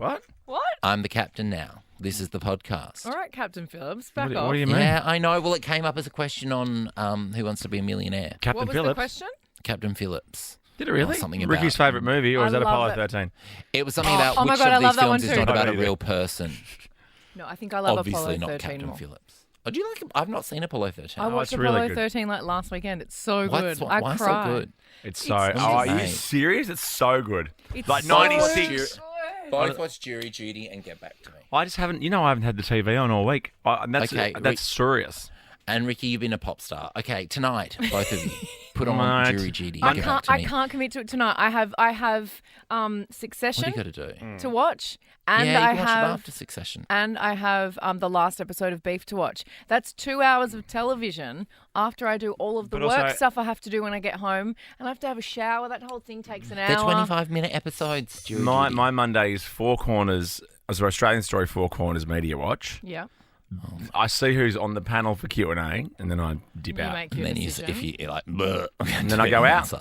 What? What? I'm the captain now. This is the podcast. All right, Captain Phillips, back off. What do you mean? Yeah, I know. Well, it came up as a question on Who Wants to Be a Millionaire. Captain What was Phillips. the question? Captain Phillips. Did it really? Or something Ricky's about- favourite movie, or I is that love Apollo it. 13? It was something about oh my which God, I of love these that one films is too. not about a I don't real person. No, I think I love Obviously Apollo not 13 Captain more. Phillips. Oh, do you like? I've not seen Apollo 13. I watched it's really Apollo good. 13 like last weekend. It's so What's- good. why I so cried. good? It's so... It's oh, are you mate. serious? It's so good. It's Like so 96. good. Both watch Jury Duty and Get Back to Me. I just haven't... I haven't had the TV on all week. And that's Okay, that's serious. And Ricky, you've been a pop star. Okay, tonight, both of you, put on Mate. Jury Duty. I and Get Back can't. to I Me. can't commit to it tonight. I have Succession What do you got to do? to watch, and yeah, you I can watch it have after Succession. and I have the last episode of Beef to watch. That's 2 hours of television after I do all of the But work also- stuff I have to do when I get home, and I have to have a shower. That whole thing takes an hour. They're 25-minute episodes. Jury Duty. My Monday is Four Corners... Australian Story Four Corners Media Watch. Yeah. I see who's on the panel for Q&A, and then I dip You out. make And your then decision. if you're like, "Bleh," And then I go out.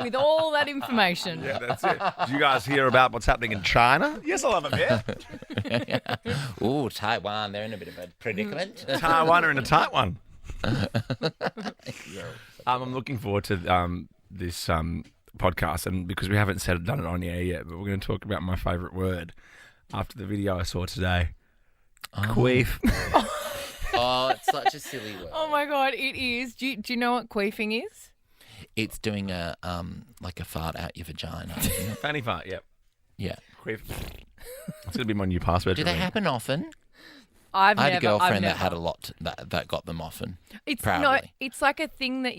With all that information. Yeah, that's it. Do you guys hear about what's happening in China? Yes, I love it, yeah. Ooh, Taiwan, they're in a bit of a predicament. Taiwan are in a tight one. I'm looking forward to this podcast, and because we haven't done it on the air yet, but we're going to talk about my favourite word after the video I saw today. Queef. Oh, it's such a silly word. Oh my God, it is. Do you know what queefing is? It's doing a like a fart out your vagina. Isn't it? Fanny fart, yep. Yeah. Queef. It's going to be my new password. Do for they me. happen often? I've I had never. a girlfriend I've that never. had a lot that got them often. It's proudly. no. It's like a thing that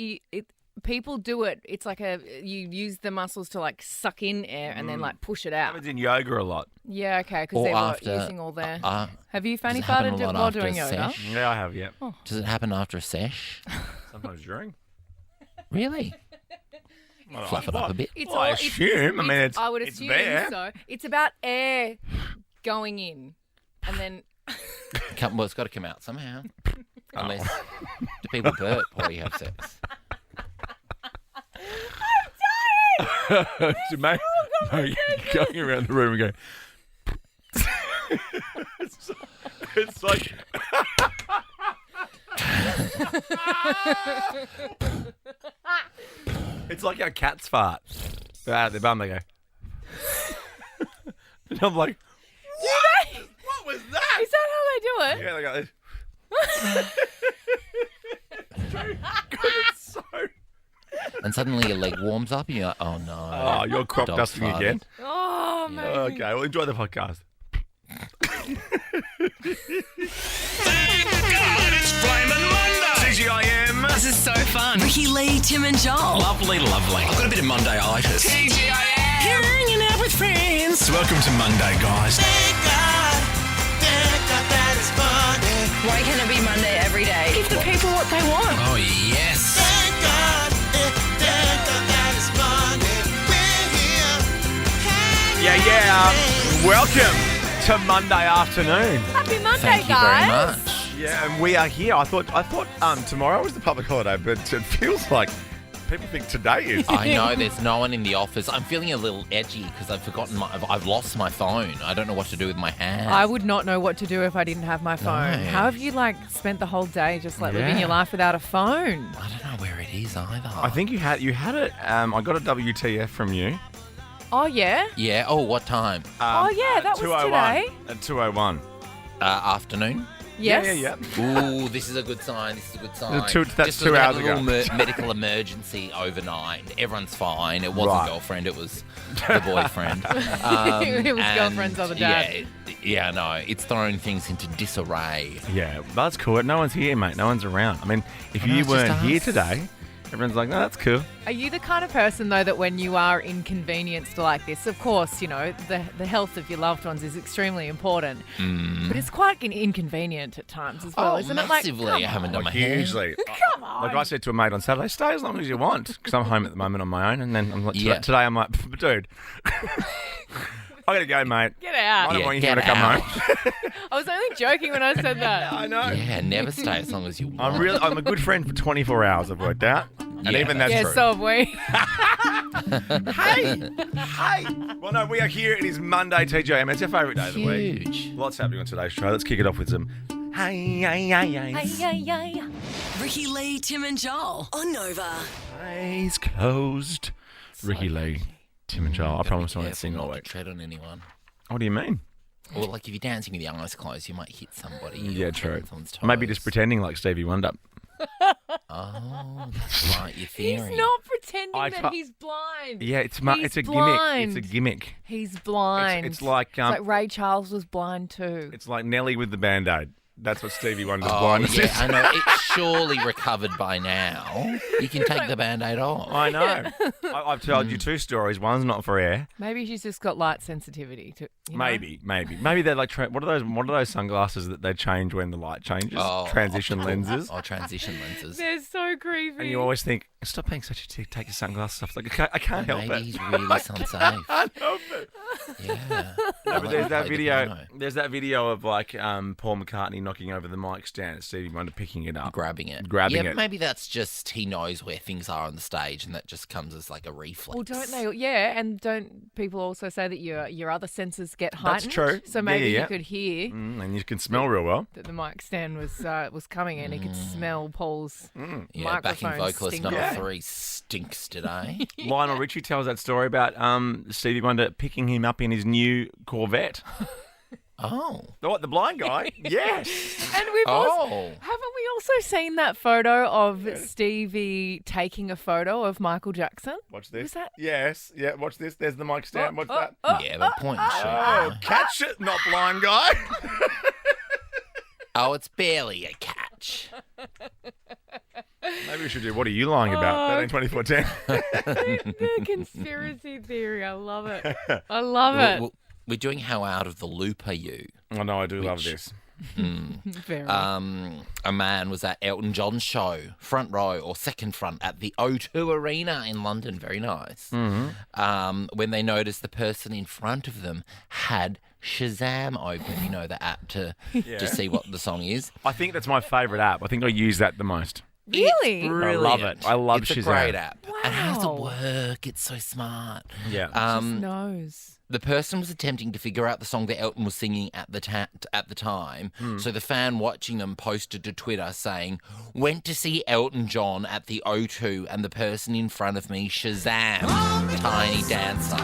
people do it. It's like you use the muscles to like suck in air and then like push it out. Happens in yoga a lot. Yeah, okay, because Or they were after, using all their. does Have you fanny it happen farted a lot while after doing a yoga? sesh? Yeah, I have, yep. Does it happen after a sesh? Sometimes during. Really? Fluff it up a bit. It's Well, I assume. I mean, I would it's assume there. so. It's about air going in, and then Well, it's got to come out somehow. Unless do people burp while you have sex? So, mate, going around the room and going. it's like. It's like how cats fart. They're out of their bum, they go. And I'm like, what was that? is that how they do it? Yeah, they go this. It's so. And suddenly your leg warms up and you're like, oh no. Oh, you're crop Dog dusting farted. again. Oh man. Okay, well, enjoy the podcast. God, it's Flamin' Monday! TGIM. This is so fun. Ricky Lee, Tim and Joel. Lovely, lovely. I've got a bit of Monday-itis. TGIM. Hanging out with friends. So welcome to Monday, guys. Why can't it be Monday every day? Give the people what they want. Oh, yes. Yeah. Welcome to Monday afternoon. Happy Monday, Thank you guys. very much. Yeah, and we are here. I thought tomorrow was the public holiday, but it feels like people think today is. I know there's no one in the office. I'm feeling a little edgy because I've lost my phone. I don't know what to do with my hand. I would not know what to do if I didn't have my phone. No. How have you spent the whole day just living Yeah. your life without a phone? I don't know where it is either. I think you had it. I got a WTF from you. Oh yeah. Yeah. Oh, what time? Oh yeah, that was 2:01. today. At 2:01. Afternoon. Yes. Yeah. Ooh, this is a good sign. This is a good sign. That's Just 2 we had hours a little ago. medical emergency overnight. Everyone's fine. It wasn't Right. girlfriend. It was the boyfriend. It was and girlfriend's other dad. Yeah, no. It's thrown things into disarray. Yeah, that's cool. No one's here, mate. No one's around. I mean, if know, you it's just weren't here us. today, everyone's like, no, that's cool. Are you the kind of person though that when you are inconvenienced like this, of course, the health of your loved ones is extremely important, but it's quite inconvenient at times as well, Oh, isn't it? massively. Come I haven't on. done my hair. Usually. Come on. Like I said to a mate on Saturday, stay as long as you want, because I'm home at the moment on my own, and then I'm like, Yeah. today I'm like, dude, I gotta go, mate. Get out. I don't Yeah, want you here get to come out. home. I was only joking when I said that. I know. Yeah, never stay as long as you want. I'm a good friend for 24 hours, I've worked out. And even that's Yeah, true. so have we. Hey! Well, no, we are here. It is Monday, TJM. It's our favourite day of the week. Huge. Lots happening on today's show. Let's kick it off with some hey. Ricky Lee, Tim and Joel on Nova. Eyes closed. Ricky Lee, Tim and Joel. I promise I won't sing all not to week. tread on anyone. What do you mean? Or like if you're dancing with your eyes closed, you might hit somebody. Yeah, or true. someone's toes. Maybe just pretending like Stevie Wonder. Oh, that's right. Your theory. He's not pretending I that try- he's blind. Yeah, it's a blind. gimmick. It's a gimmick. He's blind. It's like It's like Ray Charles was blind too. it's like Nelly with the Band-Aid. That's what Stevie Wonder's Oh, blindness yeah, is. I know. It's surely recovered by now. You can take the Band-Aid off. I know. I've told you two stories. One's not for air. Maybe she's just got light sensitivity to. You know? Maybe they're like what are those sunglasses that they change when the light changes? Transition lenses. Oh, transition lenses. They're so creepy. And you always think, stop being such a dick. Take your sunglasses off. Like I can't help Maybe it. he's really unsafe. I can't help it. Yeah. No, but there's that video. Piano. There's that video of like Paul McCartney knocking over the mic stand and Stevie Wonder picking it up, Grabbing it. Grabbing yeah, it. Maybe that's just he knows where things are on the stage and that just comes as like a reflex. Well, don't they? Yeah, and don't people also say that your other senses get heightened? That's true. So maybe Yeah. you could hear and you can smell real well. that the mic stand was coming, and he could smell Paul's Yeah, backing microphone vocalist stinking. number 3 stinks today. Lionel Richie tells that story about Stevie Wonder picking him up in his new Corvette. Oh. What, the blind guy? Yes. And we've also Oh. haven't we also seen that photo of Stevie taking a photo of Michael Jackson? Watch this. Was that? Yes. Yeah, watch this. There's the mic stand. Watch that. Yeah, the point and shoot. Oh, catch it, not blind guy. Oh, it's barely a catch. Maybe we should do What Are You Lying About? That ain't 2410. The conspiracy theory. I love it. I love it. We're doing How Out of the Loop Are You? Oh, no, I do love this. Very. A man was at Elton John's show, front row or second front at the O2 Arena in London. Very nice. When they noticed the person in front of them had Shazam open, you know, the app to see what the song is. I think that's my favourite app. I think I use that the most. Really? I love it. I love it's Shazam. It's a great app. And how does it Wow. work? It's so smart. Yeah. Just knows. The person was attempting to figure out the song that Elton was singing at the time. So the fan watching them posted to Twitter saying, "Went to see Elton John at the O2 and the person in front of me, Shazam, Tiny Dancer."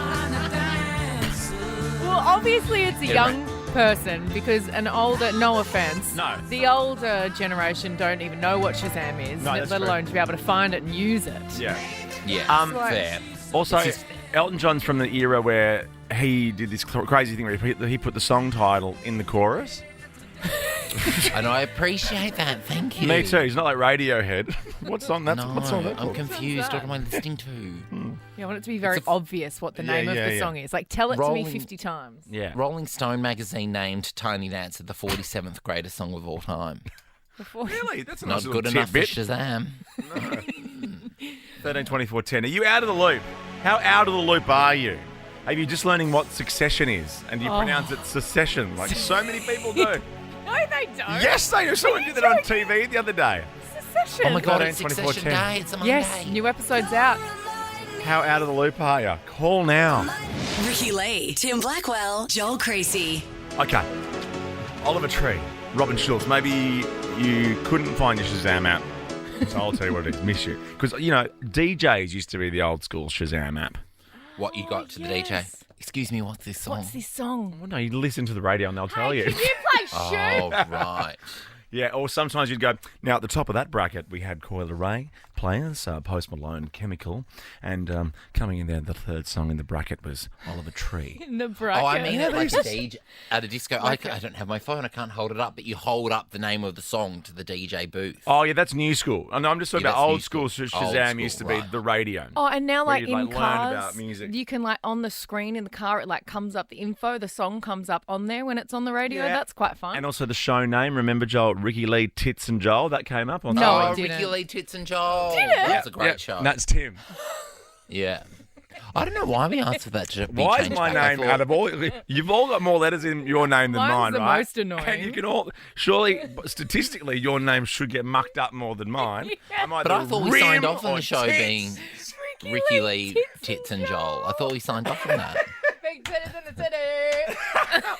Well, obviously it's a young person because an older, no offense, the older generation don't even know what Shazam is, No, let that's alone to be able to find it and use it. Yeah. Yeah, like- fair. Also, Elton John's from the era where he did this crazy thing where he put the song title in the chorus. And I appreciate that. Thank you. Me too. He's not like Radiohead. What song? What song that I'm called? confused. What am I listening to? Yeah, I want it to be very obvious what the name of the song is. Like, tell it to me Rolling- 50 times. Yeah. Rolling Stone magazine named Tiny Dancer the 47th greatest song of all time. Really? That's a Not nice little good enough for tidbit. Shazam. 13, 24, 10. Are you out of the loop? How out of the loop are you? Are you just learning what Succession is? And you pronounce it secession, like so many people do. No, they don't. Yes, they do. Someone did that on TV the other day. Secession. Oh my God, 13, it's 24, Succession 10. Day. It's a Monday. Yes, new episode's out. How out of the loop are you? Call now. Ricky Lee, Tim Blackwell, Joel Creasy. Okay. Oliver Tree, Robin Schultz. Maybe you couldn't find your Shazam app. So I'll tell you what it is. Miss you. Because, you know, DJs used to be the old school Shazam app. What you got to the DJ? yes. Excuse me, what's this song? What's this song? Well, no, you listen to the radio and they'll tell you. Can you play Shoot? Oh, right. Yeah, or sometimes you'd go, now at the top of that bracket, we had Coil Ray players, Post Malone, Chemical, and coming in there, the third song in the bracket was Oliver Tree. In the bracket. Oh, I mean it like a just- DJ at a disco. I don't have my phone. I can't hold it up, but you hold up the name of the song to the DJ booth. Oh, yeah, that's new school. And I'm just talking Yeah, about that's old new school. school. Shazam Old used to school, be right. the radio. Oh, and now, Where like, you'd, in like, learn cars, about music. you can, like, on the screen in the car, it, like, comes up the info, the song comes up on there when it's on the radio. Yeah. That's quite fun. And also the show name, remember Joel, Ricky Lee, Tits and Joel, that came up on No, oh, it didn't. Ricky Lee, Tits and Joel. Did it? That's a great show. That's Tim. Yeah. I don't know why we asked for that to be Why is changed my back. I name thought- out of all? You've all got more letters in your name than Mine's mine, the right? most annoying. And you can all surely, statistically, your name should get mucked up more than mine. Am I But the I thought we signed rim off on or the show tits? being Ricky Lee, Tits and Joel. I thought we signed off on that. Big titties in the city.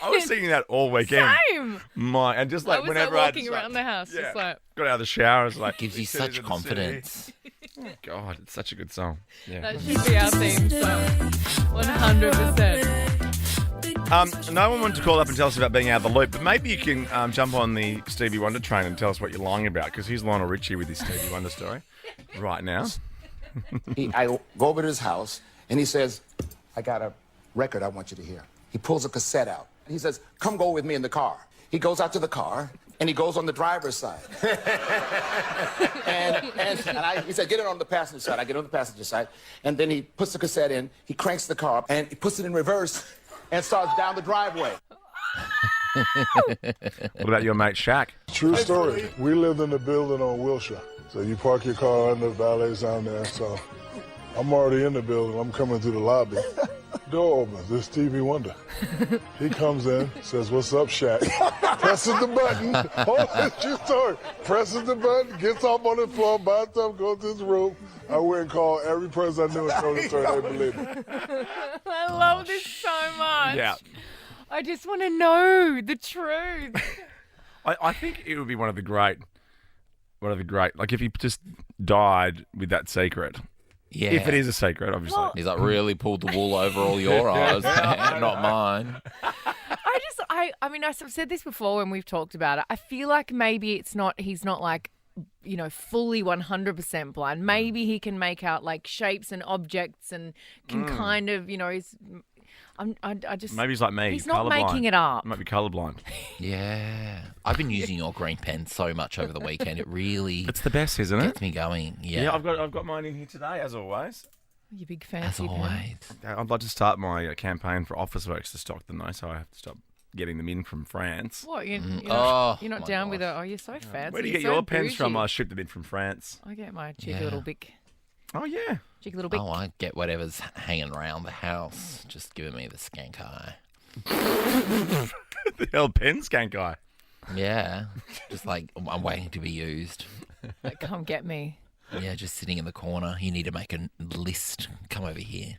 I was singing that all weekend. Same. And just I like was whenever like I walking around the house, just like. got out of the shower, I was like, Gives you "Big titties such in the confidence. city." God, it's such a good song. Yeah. That should be our theme song. 100%. No one wanted to call up and tell us about being out of the loop, but maybe you can jump on the Stevie Wonder train and tell us what you're lying about, because here's Lionel Richie with his Stevie Wonder story right now. I go over to his house, and he says, I got a record I want you to hear. He pulls a cassette out. And he says, come go with me in the car. He goes out to the car, and he goes on the driver's side. He said, get it on the passenger side. I get on the passenger side. And then he puts the cassette in, he cranks the car up, and he puts it in reverse and starts down the driveway. What about your mate Shaq? True story. We lived in the building on Wilshire. So you park your car and the valet's down there. So I'm already in the building. I'm coming through the lobby. Door opens. It's Stevie Wonder. He comes in, says, what's up, Shaq? Presses the button. Oh, it's true story. Presses the button, gets off on the floor, buys stuff, goes to his room. I went and called every person I knew and told the story. They believed it. I love this so much. Yeah. I just want to know the truth. I think it would be one of the great, like if he just died with that secret. Yeah. If it is a secret, obviously. Well- He's like, really pulled the wool over all your eyes, not mine. I mean, I've said this before when we've talked about it. I feel like maybe he's not like, fully 100% blind. Maybe he can make out like shapes and objects and can kind of, Maybe he's like me. He's not colourblind. making it up. He might be colourblind. Yeah. I've been using your green pen so much over the weekend. It really It's the best, isn't it? gets me going. Yeah. Yeah, I've got mine in here today, as always. You big As fancy pen. always. I'd like to start my campaign for Officeworks to stock them, though, so I have to stop getting them in from France. What? You're Oh, not my down with it? gosh. Oh, you're so fancy. Where do you You're get so your pens from? bougie. I shipped them in from France. I get my cheeky Yeah. little bic. Oh, yeah. Cheeky little bic. Oh, I get whatever's hanging around the house, just giving me the skank eye. The hell pen skank guy. Yeah. Just like, I'm waiting to be used. Like, come get me. Yeah, just sitting in the corner. You need to make a list. Come over here.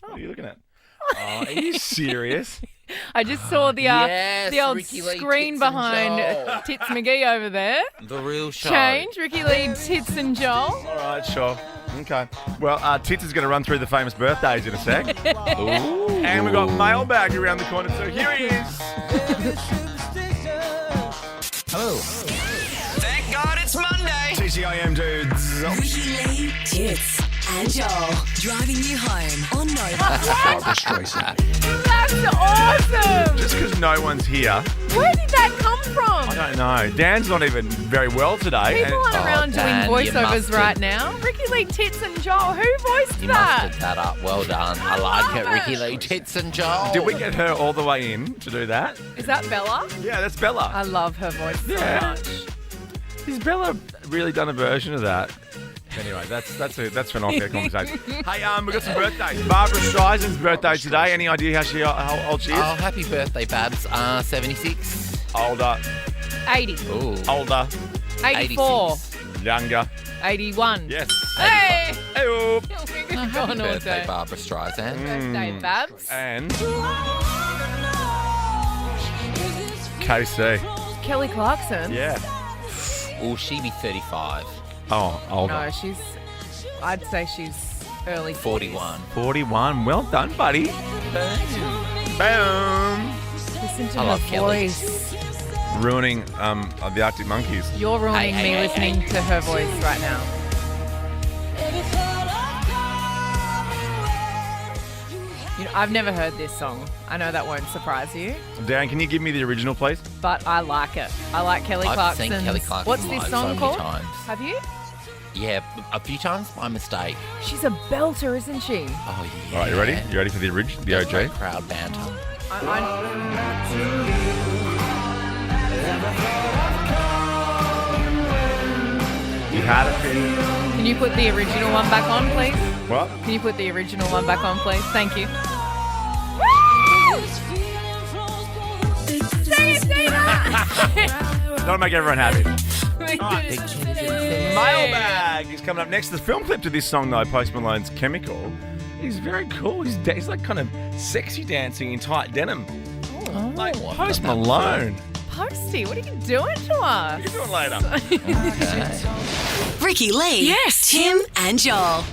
What are you looking at? Oh, are you serious? I just saw the Yes, the old Ricky Lee, screen Tits and behind Joel. Tits McGee over there. The real show. Change, Ricky Lee, Tits and Joel. All right, sure. Okay. Well, Tits is going to run through the famous birthdays in a sec. Ooh. And we've got Mailbag around the corner, so here he is. Hello. Thank God it's Monday. TCIM dudes. Ricky Lee, Tits and Joel, driving you home on Mailbag. That's awesome. Just because no one's here, Where did that come I from? don't know. Dan's not even very well today. People and- aren't around Dan, doing you voiceovers must have- right now. Ricky Lee, Tits and Joel. Who voiced You that? mustered that up. Well done. I like it. love Ricky it. Lee, Tits and Joel. Did we get her all the way in to do that? Is that Bella? Yeah, that's Bella. I love her voice so Yeah. much. Has Bella really done a version of that? Anyway, that's for an off-air conversation. Hey, we've got some birthdays. Barbara Streisand's birthday today. Any idea how old she is? Oh, happy birthday, Babs. 76. Older, 80, Ooh. older, 84, 86. younger. 81. Yes. Hey! Hey-oh. We could Oh, go happy on all birthday, day. Barbara Streisand. Birthday, Babs. And KC. Kelly Clarkson. Yeah. Will she be 35? Oh, older. No, I'd say she's early 41. 41. Well done, buddy. Boom. Listen to I her love Kelly. voice. Ruining the Arctic Monkeys. You're ruining Hey, me hey, hey, listening to her voice right now. I've never heard this song. I know that won't surprise you, Dan, can you give me the original, please? but I like it. I like Kelly I've Clarkson. seen Kelly Clarkson What's this live song so many called? times. Have you? Yeah, a few times by mistake. She's a belter, isn't she? Oh, yeah. All right, you ready? You ready for the original, the There's no OG? crowd banter. You had it. Can you put the original one back on, please? What? Can you put the original one back on, please? Thank you. Don't make everyone happy. Big Mailbag is coming up next. The film clip to this song, though, Post Malone's Chemical, is very cool. He's like kind of sexy dancing in tight denim. Like Post Malone. Posty, what are you doing to us? You do it later. Ricky Lee. Yes. Tim and Joel.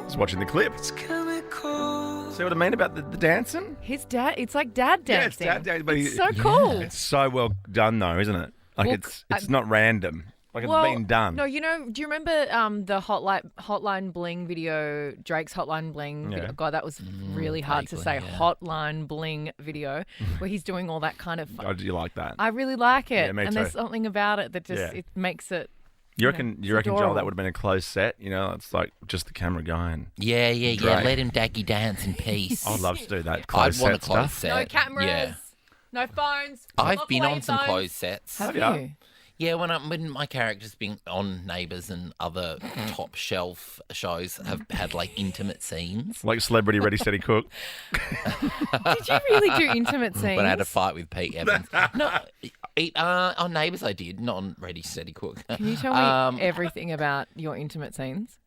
Just watching the clip. See what I mean about the dancing? His dad, it's like dad dancing. Yeah, it's dad dancing. But It's so cool. It's so well done, though, isn't it? Like, Well, it's not random. Like, it's been done. No, do you remember the Hotline Bling video, Drake's Hotline Bling video? God, that was really hard to say. yeah. Hotline Bling video, where he's doing all that kind of Oh, do you like that? I really like it. Yeah, me and too. there's something about it that just Yeah. it makes it. You reckon, Joel, adorable. that would have been a closed set? You know, it's like just the camera guy and... Yeah. Drake. Let him daggy dance in peace. I'd love to do that. I'd Closed want a set closed stuff. set. No cameras, Yeah. no phones. I've lock been away on some phones. closed sets. Have ya? you? Yeah, when my characters been on Neighbours and other top shelf shows have had like intimate scenes. Like Celebrity Ready Steady Cook. Did you really do intimate scenes? When I had a fight with Pete Evans. No, on Neighbours I did, not on Ready Steady Cook. Can you tell me everything about your intimate scenes?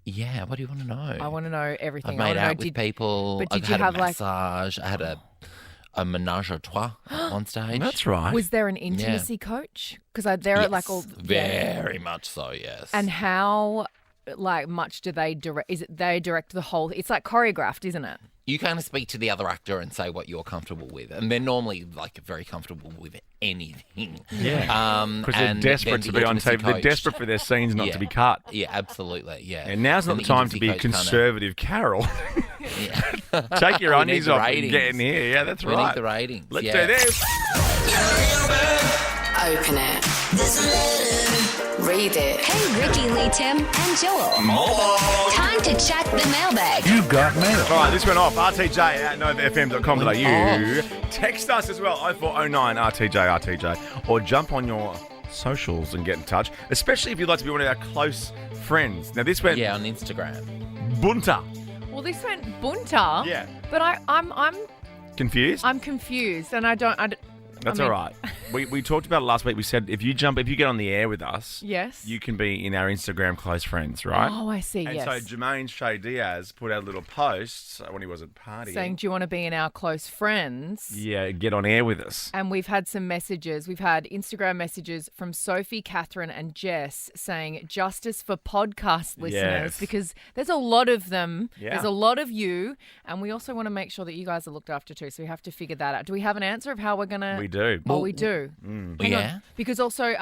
Yeah, what do you want to know? I want to know everything. I've I made wanna know, out with people. But did I've you had have a massage. I had a menage a trois at one stage. That's right. Was there an intimacy coach? Because they're at like all very much so. Yes. And how much do they direct? Is it they direct the whole? It's like choreographed, isn't it? you kind of speak to the other actor and say what you're comfortable with, and they're normally like very comfortable with anything. Yeah. Because they're and desperate then to the be on intimacy TV. They're coach- desperate for their scenes not to be cut. Yeah, absolutely. Yeah. And now's not And the time to intimacy be coach kinda- conservative, Carol. Yeah. Take your We need undies the off and ratings. get in here. Yeah, that's We right. need the ratings. Let's yeah. do this. Open it. Read it. Hey, Ricky, Lee, Tim, and Joel. Time to check the mailbag. You got mail. All right, this went off. RTJ at novafm.com.au. Text us as well, 0409 RTJ, or jump on your socials and get in touch, especially if you'd like to be one of our close friends. Now, this went Yeah, on Instagram. bunta. Well, this went bunta. Yeah. But I'm Confused? confused, and I That's mean- all right. We talked about it last week. We said if you get on the air with us, Yes. you can be in our Instagram close friends, right? Oh, I see. And yes. so Jermaine Shea Diaz put out a little post when he was at partying. Saying, do you want to be in our close friends? Yeah, get on air with us. And we've had some messages. We've had Instagram messages from Sophie, Catherine, and Jess saying justice for podcast listeners Yes. because there's a lot of them. Yeah. There's a lot of you. And we also want to make sure that you guys are looked after too. So we have to figure that out. Do we have an answer of how we're going to? We do. Oh, we do. Hang on. Yeah. Because also,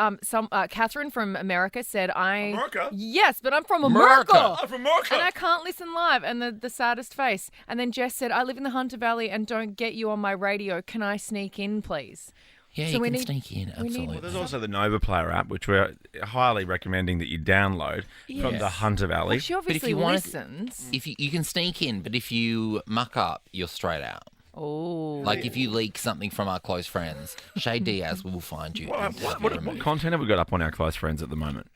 Catherine from America said, America? Yes, but I'm from America. I'm from America. And I can't listen live. And the saddest face. And then Jess said, I live in the Hunter Valley and don't get you on my radio. Can I sneak in, please? Yeah, So you we can need- sneak in, we need- absolutely. Well, there's also the Nova Player app, which we're highly recommending that you download from Yes. the Hunter Valley. Well, she if obviously you wanna- listens. If you can sneak in, but if you muck up, you're straight out. Oh. Like if you leak something from our close friends, Shay Diaz will find you. and have you What removed. content have we got up on our close friends at the moment?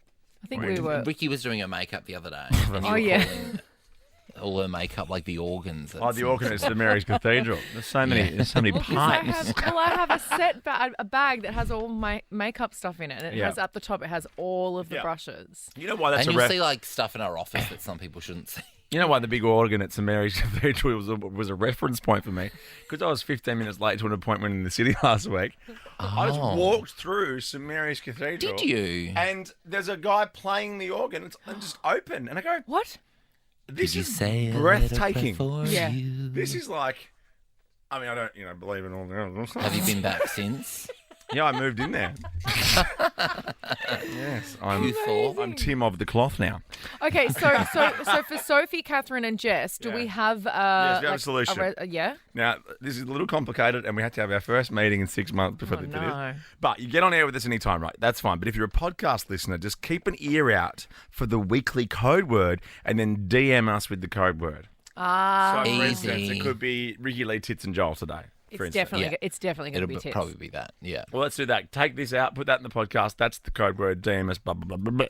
I think we were. Ricky was doing her makeup the other day. And you Oh, were yeah. calling all her makeup like the organs. Oh, the organist at Mary's Cathedral. There's so many I pipes. have a bag that has all my makeup stuff in it. And it Yeah. has at the top, it has all of the Yeah. brushes. You know why that's And a you'll see like stuff in our office that some people shouldn't see. You know why the big organ at St Mary's Cathedral was a reference point for me? Because I was 15 minutes late to an appointment in the city last week. I just walked through St Mary's Cathedral. Did you? And there's a guy playing the organ. It's just open. And I go, What? this Did you is say a breathtaking. little prayer for Yeah. you? This is like, I mean, I don't, believe in all the other stuff. Have you been back since? Yeah, I moved in there. Yes, Who thought? I'm Tim of the cloth now. Okay, so for Sophie, Catherine, and Jess, do Yeah. we have Yes, we have a solution. Yeah. Now, this is a little complicated, and we had to have our first meeting in 6 months before Oh, they did no. it. But you get on air with us anytime, right? That's fine. But if you're a podcast listener, just keep an ear out for the weekly code word and then DM us with the code word. So, for Easy. instance, it could be Ricky Lee, Tits and Joel today. For It's instance. definitely going to It'll be tits. probably be that. Yeah. Well, let's do that. Take this out, put that in the podcast. That's the code word. DM us, blah, blah, blah, blah, blah.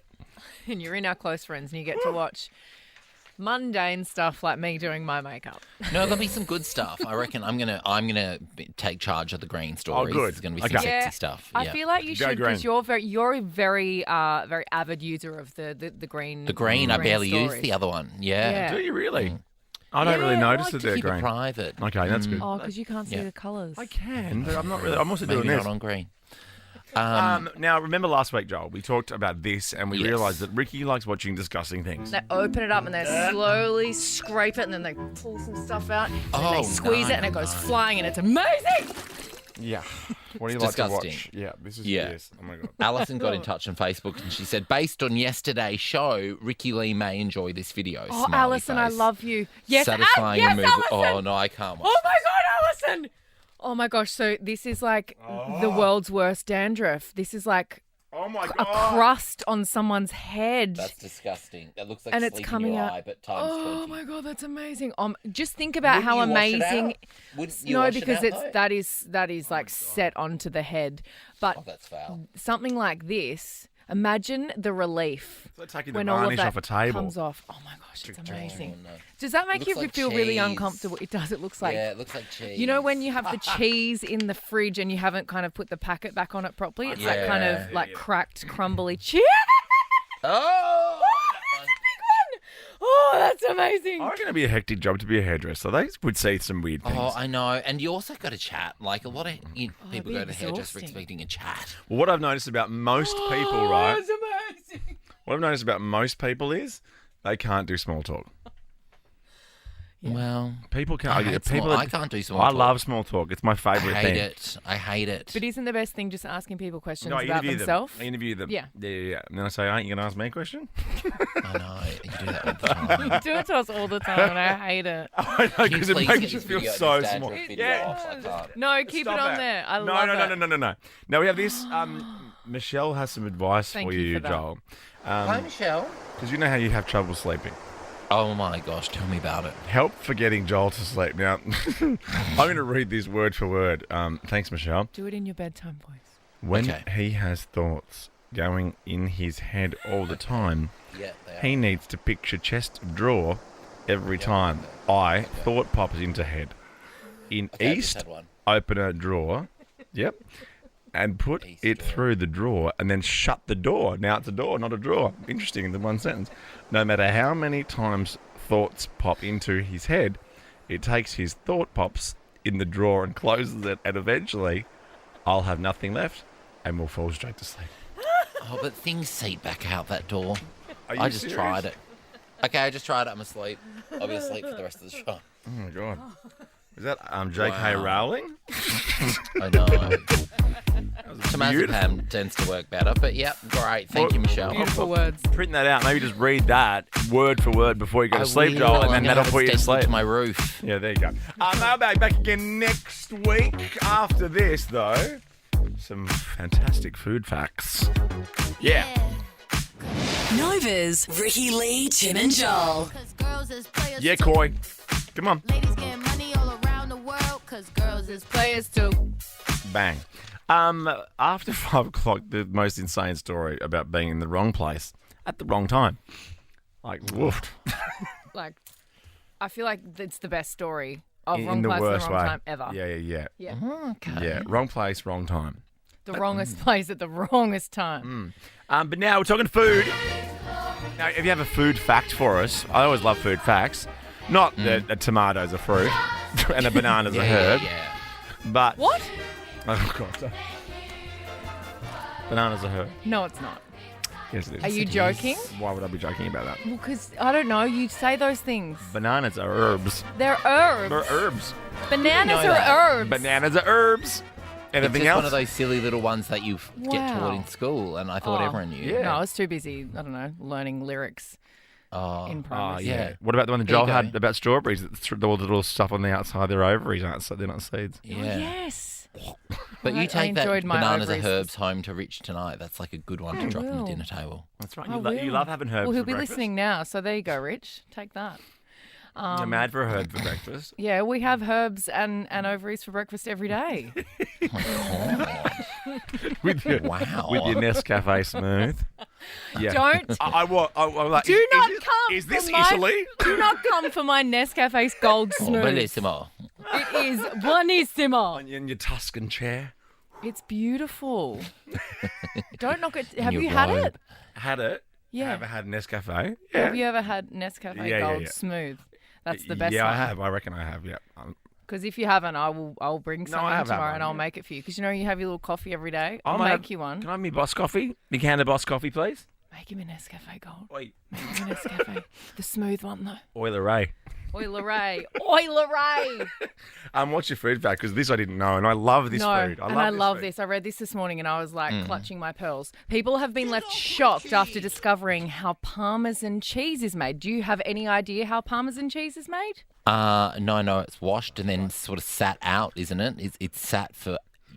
and you're in our close friends and you get to watch mundane stuff like me doing my makeup. No, there'll be some good stuff. I reckon I'm gonna take charge of the green stories. good. There's gonna be some Okay. sexy stuff. I Yeah. feel like you Go should green. because you're a very avid user of the green. The green, I barely stories. used the other one. Yeah. Yeah. Do you really? I don't really Yeah, I notice Like that to they're keep it green. private. Okay, that's good. Oh, because you can't see Yeah. the colours. I can, but I'm not really. I'm also Maybe doing this. not on green. Now, remember last week, Joel, we talked about this and we Yes. realised that Ricky likes watching disgusting things. They open it up and they slowly scrape it and then they pull some stuff out and then they squeeze it and it goes flying and it's amazing. Yeah. What do you It's like to watch? disgusting. Yeah, this is Yeah. yes. Oh my god. Alison got in touch on Facebook and she said, based on yesterday's show, Ricky Lee may enjoy this video. Oh, Smiley Alison, I face. love you. Yes, Satisfying yes, removal. Alison. Oh, no, I can't watch. Oh my God, Alison! Oh my gosh, so this is like the world's worst dandruff. This is like Oh my a crust on someone's head. That's disgusting. That looks like And it's sleep coming in your out. eye, but times 20. Oh my God, that's amazing. Just think about Wouldn't how you wash it amazing. out? Wouldn't you No, wash it because out, it's though? that is like set onto the head. But Oh, that's foul. something like this, imagine the relief It's like taking the when all of varnish that off a table. comes off. Oh my gosh, it's amazing. Oh, no. Does that make It you looks like feel really cheese. uncomfortable? It does. It looks like Yeah, it looks like cheese. you know when you have the cheese in the fridge and you haven't kind of put the packet back on it properly? It's that kind of like cracked, crumbly cheese. Oh! Oh, that's amazing. I reckon it'd be a hectic job to be a hairdresser. They would see some weird things. Oh, I know. And you also got to chat. Like, a lot of people be go to hairdresser exhausting. expecting a chat. Well, what I've noticed about most people, right? That's amazing. What I've noticed about most people is they can't do small talk. Well, People can't. I hate people small- I can't do small I talk. love small talk. It's my favourite I thing. hate it. I hate it. But isn't the best thing just asking people questions No, I about interview themselves? them. I interview them. Yeah. Yeah. And then I say, aren't you going to ask me a question? I know. You do that all the time. You do it to us all the time, and I hate it. I know, Can you because it please makes get you this feel video, so this small. dandruff video Yeah. off? I can't. No, keep Stop it on that. there. I no, love no, it. no, no, no, no. Now we have this. Michelle has some advice Thank for you you, for that. Joel. Hi, Michelle. Because you know how you have trouble sleeping. Oh, my gosh. Tell me about it. Help for getting Joel to sleep. Now, I'm going to read this word for word. Thanks, Michelle. Do it in your bedtime voice. When Okay. he has thoughts going in his head all the time, Yeah, they are. he needs to picture chest of drawer every time thought pops into head. In Okay, I just east, had one. open a drawer. Yep. And put East it drawer. through the drawer and then shut the door. Now it's a door, not a drawer. Interesting in the one sentence. No matter how many times thoughts pop into his head, it takes his thought pops in the drawer and closes it, and eventually I'll have nothing left and we'll fall straight to sleep. Oh, but things seep back out that door. Are you I just serious? tried it. Okay, I just tried it. I'm asleep. I'll be asleep for the rest of the show. Oh my god. Is that J.K. Wow. Rowling? I know. Beautiful. Temazepam tends to work better, but yep, great. Thank you, Michelle. Beautiful words. Print that out. Maybe just read that word for word before you go to sleep, Joel, and then I'm gonna that'll have put it you to stenciled sleep. to my roof. Yeah, there you go. Mailbag back again next week. After this, though, some fantastic food facts. Yeah. Nova's Ricky Lee, Tim and Joel. Yeah, Coy. Come on. Ladies getting money all around the world, cause girls is Players too. Bang. After 5 o'clock, the most insane story about being in the wrong place at the wrong time. Like, woofed. Like, I feel like it's the best story of In wrong the place worst at the wrong way. time ever. Yeah. Yeah. Okay. Yeah, wrong place, wrong time. The wrongest place at the wrongest time. But now we're talking food. Now, if you have a food fact for us, I always love food facts. Not that a tomato's a fruit and a banana's a herb, Yeah. but... What? Oh, God. Banana's a herb. No, it's not. Yes, it is. Are you joking? Why would I be joking about that? Well, because, I don't know, you say those things. Bananas are herbs. They're herbs. They're herbs. Bananas know are that. herbs. Bananas are herbs. It's Anything just else? one of those silly little ones that you get taught Wow. in school, and I thought Oh. everyone knew. Yeah. No, I was too busy, I don't know, learning lyrics Oh, in Oh, primary. yeah. What about the one that There you Joel go. had about strawberries? All the little stuff on the outside of their ovaries, aren't so they're not seeds. yeah. Oh, yes. But I you take that enjoyed my bananas are ovaries. herbs home to Rich tonight. That's like a good one to drop on the will. dinner table. That's right. I You, you will. love having herbs Well, he'll for be breakfast. listening now, so there you go, Rich. Take that. You're mad for a herb for breakfast. Yeah, we have herbs and ovaries for breakfast every day. Oh my God. with your Nescafe Smooth. Yeah. Don't. I'm like, Do not come. Is this for my, Italy? Do not come for my Nescafe's Gold Smooth. Bellissimo. It is buonissimo. In your Tuscan chair. It's beautiful. Don't knock it. Have your you had robe. it? Had it? Yeah. Have had Nescafe? Yeah. Have you ever had Nescafe Gold Smooth? That's the best Yeah, one. I have. I reckon I have, yeah. Because if you haven't, I'll bring some I in have had tomorrow one, and I'll yeah. make it for you. Because you have your little coffee every day. I'll might make have- you one. Can I have me Boss coffee? Me can of Boss coffee, please? Make him a Nescafe Gold. Oi. Make him a Nescafe. The smooth one though. Oiler Ray. Oiler Ray. Oiler Ray. What's your food fact? Because this I didn't know, and I love this No, food. I love food. this. I read this morning and I was like clutching my pearls. People have been left shocked after discovering how Parmesan cheese is made. Do you have any idea how Parmesan cheese is made? No, it's washed and then sort of sat out, isn't it? It's sat for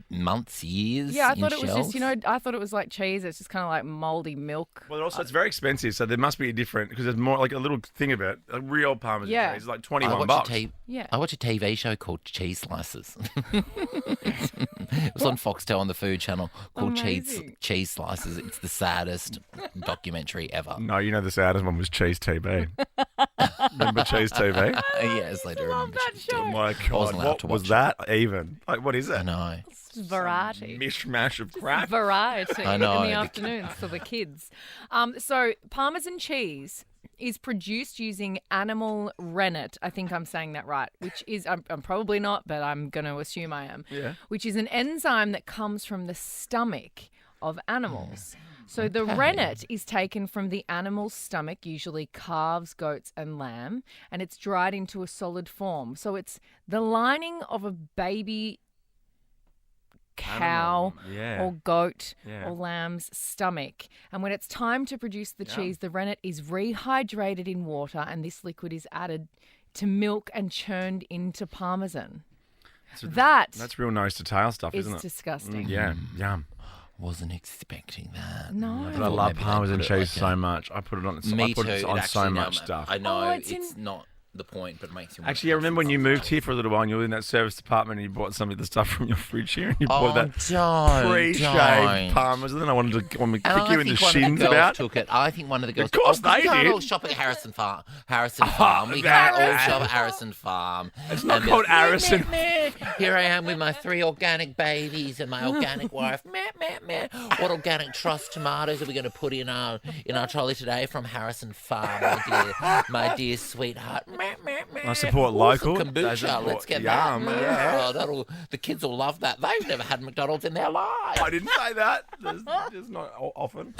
months, years. Yeah, I in thought it was shells. just, I thought it was like cheese. It's just kind of like moldy milk. Well, also it's very expensive, so there must be a different because there's more like a little thing of it. A real Parmesan Yeah. cheese is like I $21. watch Yeah. I watch a TV show called Cheese Slices. It was on Foxtel on the Food Channel called Amazing. Cheese Slices. It's the saddest documentary ever. No, you know the saddest one was Cheese TV. Remember Cheese TV? Yes, I do remember. that Cheese show. Oh TV. my I God, wasn't allowed what to was watch that even? Like, what is it? I know. It's variety. Mishmash of crap. Variety I know, in the the afternoons for the kids. So Parmesan cheese is produced using animal rennet. I think I'm saying that right, which is, I'm probably not, but I'm going to assume I am. Yeah. Which is an enzyme that comes from the stomach of animals. So the rennet is taken from the animal's stomach, usually calves, goats, and lamb, and it's dried into a solid form. So it's the lining of a baby cow Animal, yeah. or goat Yeah. or lamb's stomach. And when it's time to produce the cheese, the rennet is rehydrated in water and this liquid is added to milk and churned into Parmesan. That's real nose to tail stuff, is isn't it? disgusting. Yeah, yum. Wasn't expecting that. No. But I thought love maybe they Parmesan put it cheese like so much. I put it on. Me I put too. it It on actually, so much no, stuff. I know Oh, it's it's not the point, but it makes you. Actually, I remember when you moved here for a little while and you were in that service department and you bought some of the stuff from your fridge here and you bought that pre-shaved Parmesan. Then I wanted to kick And you I in the think one of the shins girls about. took it. I think one of the girls. Of course we they can't did. all shop at Harrison Farm. We can't all shop at Harrison Farm. It's not And called there's- Harrison. Here I am with my 3 organic babies and my organic wife. What organic truss tomatoes are we going to put in our trolley today from Harrison Farm, my dear sweetheart? I support local. I Kombucha, support let's get yum, that. yeah. Oh, the kids will love that. They've never had McDonald's in their lives. I didn't say that. It's not often.